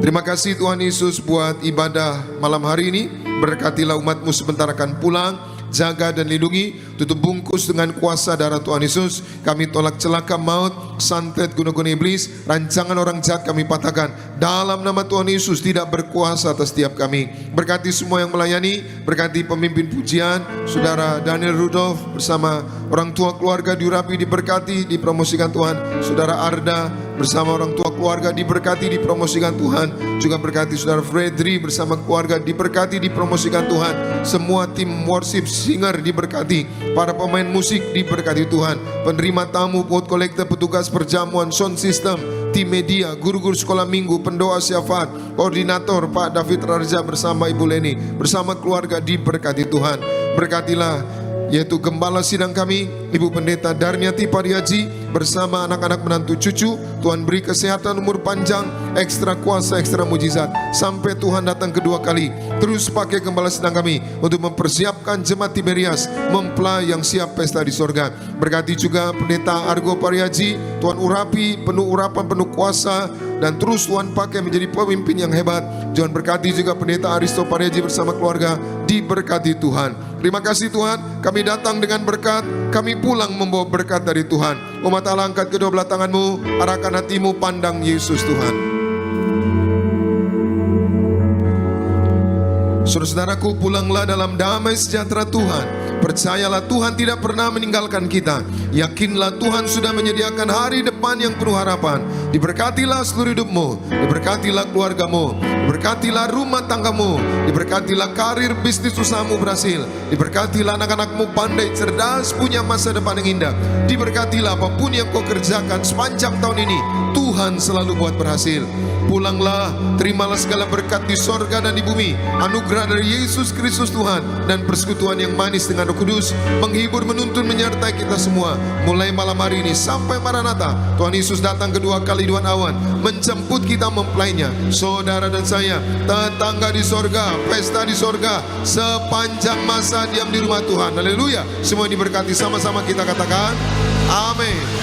Terima kasih Tuhan Yesus buat ibadah malam hari ini. Berkatilah umat-Mu sebentar akan pulang. Jaga dan lindungi, tutup bungkus dengan kuasa darah Tuhan Yesus. Kami tolak celaka maut, santet guna-guna iblis, rancangan orang jahat kami patahkan. Dalam nama Tuhan Yesus, tidak berkuasa atas setiap kami. Berkati semua yang melayani, berkati pemimpin pujian, Saudara Daniel Rudolf bersama orang tua keluarga diurapi, diberkati, dipromosikan Tuhan. Saudara Arda bersama orang tua keluarga diberkati, dipromosikan Tuhan. Juga berkati Saudara Fredri bersama keluarga diberkati, dipromosikan Tuhan. Semua tim worship singer diberkati, para pemain musik diberkati Tuhan, penerima tamu, pot kolektor, petugas perjamuan, sound system, tim media, guru-guru sekolah minggu, pendoa syafaat, koordinator Pak David Rarja bersama Ibu Leni, bersama keluarga diberkati Tuhan. Berkatilah yaitu Gembala Sidang kami, Ibu Pendeta Darniati Pariaji bersama anak-anak menantu cucu. Tuhan beri kesehatan, umur panjang, ekstra kuasa, ekstra mujizat sampai Tuhan datang kedua kali. Terus pakai Gembala Sidang kami untuk mempersiapkan jemaat Tiberias mempelai yang siap pesta di sorga. Berkati juga Pendeta Argo Pariaji, Tuhan urapi, penuh urapan, penuh kuasa, dan terus Tuhan pakai menjadi pemimpin yang hebat. Tuhan berkati juga Pendeta Aristo Pariaji bersama keluarga, diberkati Tuhan. Terima kasih Tuhan, kami datang dengan berkat, kami pulang membawa berkat dari Tuhan. Umat Allah, angkat kedua belah tanganmu, arahkan hatimu, pandang Yesus Tuhan. Saudara-saudaraku, pulanglah dalam damai sejahtera Tuhan. Percayalah Tuhan tidak pernah meninggalkan kita. Yakinlah Tuhan sudah menyediakan hari depan yang penuh harapan. Diberkatilah seluruh hidupmu, diberkatilah keluargamu, diberkatilah rumah tanggamu, diberkatilah karir bisnis usahamu berhasil, diberkatilah anak-anakmu pandai cerdas punya masa depan yang indah, diberkatilah apapun yang kau kerjakan sepanjang tahun ini, Tuhan selalu buat berhasil. Pulanglah, terimalah segala berkat di sorga dan di bumi, anugerah dari Yesus Kristus Tuhan, dan persekutuan yang manis dengan Roh Kudus menghibur, menuntun, menyertai kita semua mulai malam hari ini sampai Maranatha. Tuhan Yesus datang kedua kali Tuhan awan menjemput kita mempelainya. Saudara dan saya, tetangga di sorga, pesta di sorga, sepanjang masa diam di rumah Tuhan. Haleluya. Semua diberkati, sama-sama kita katakan amin.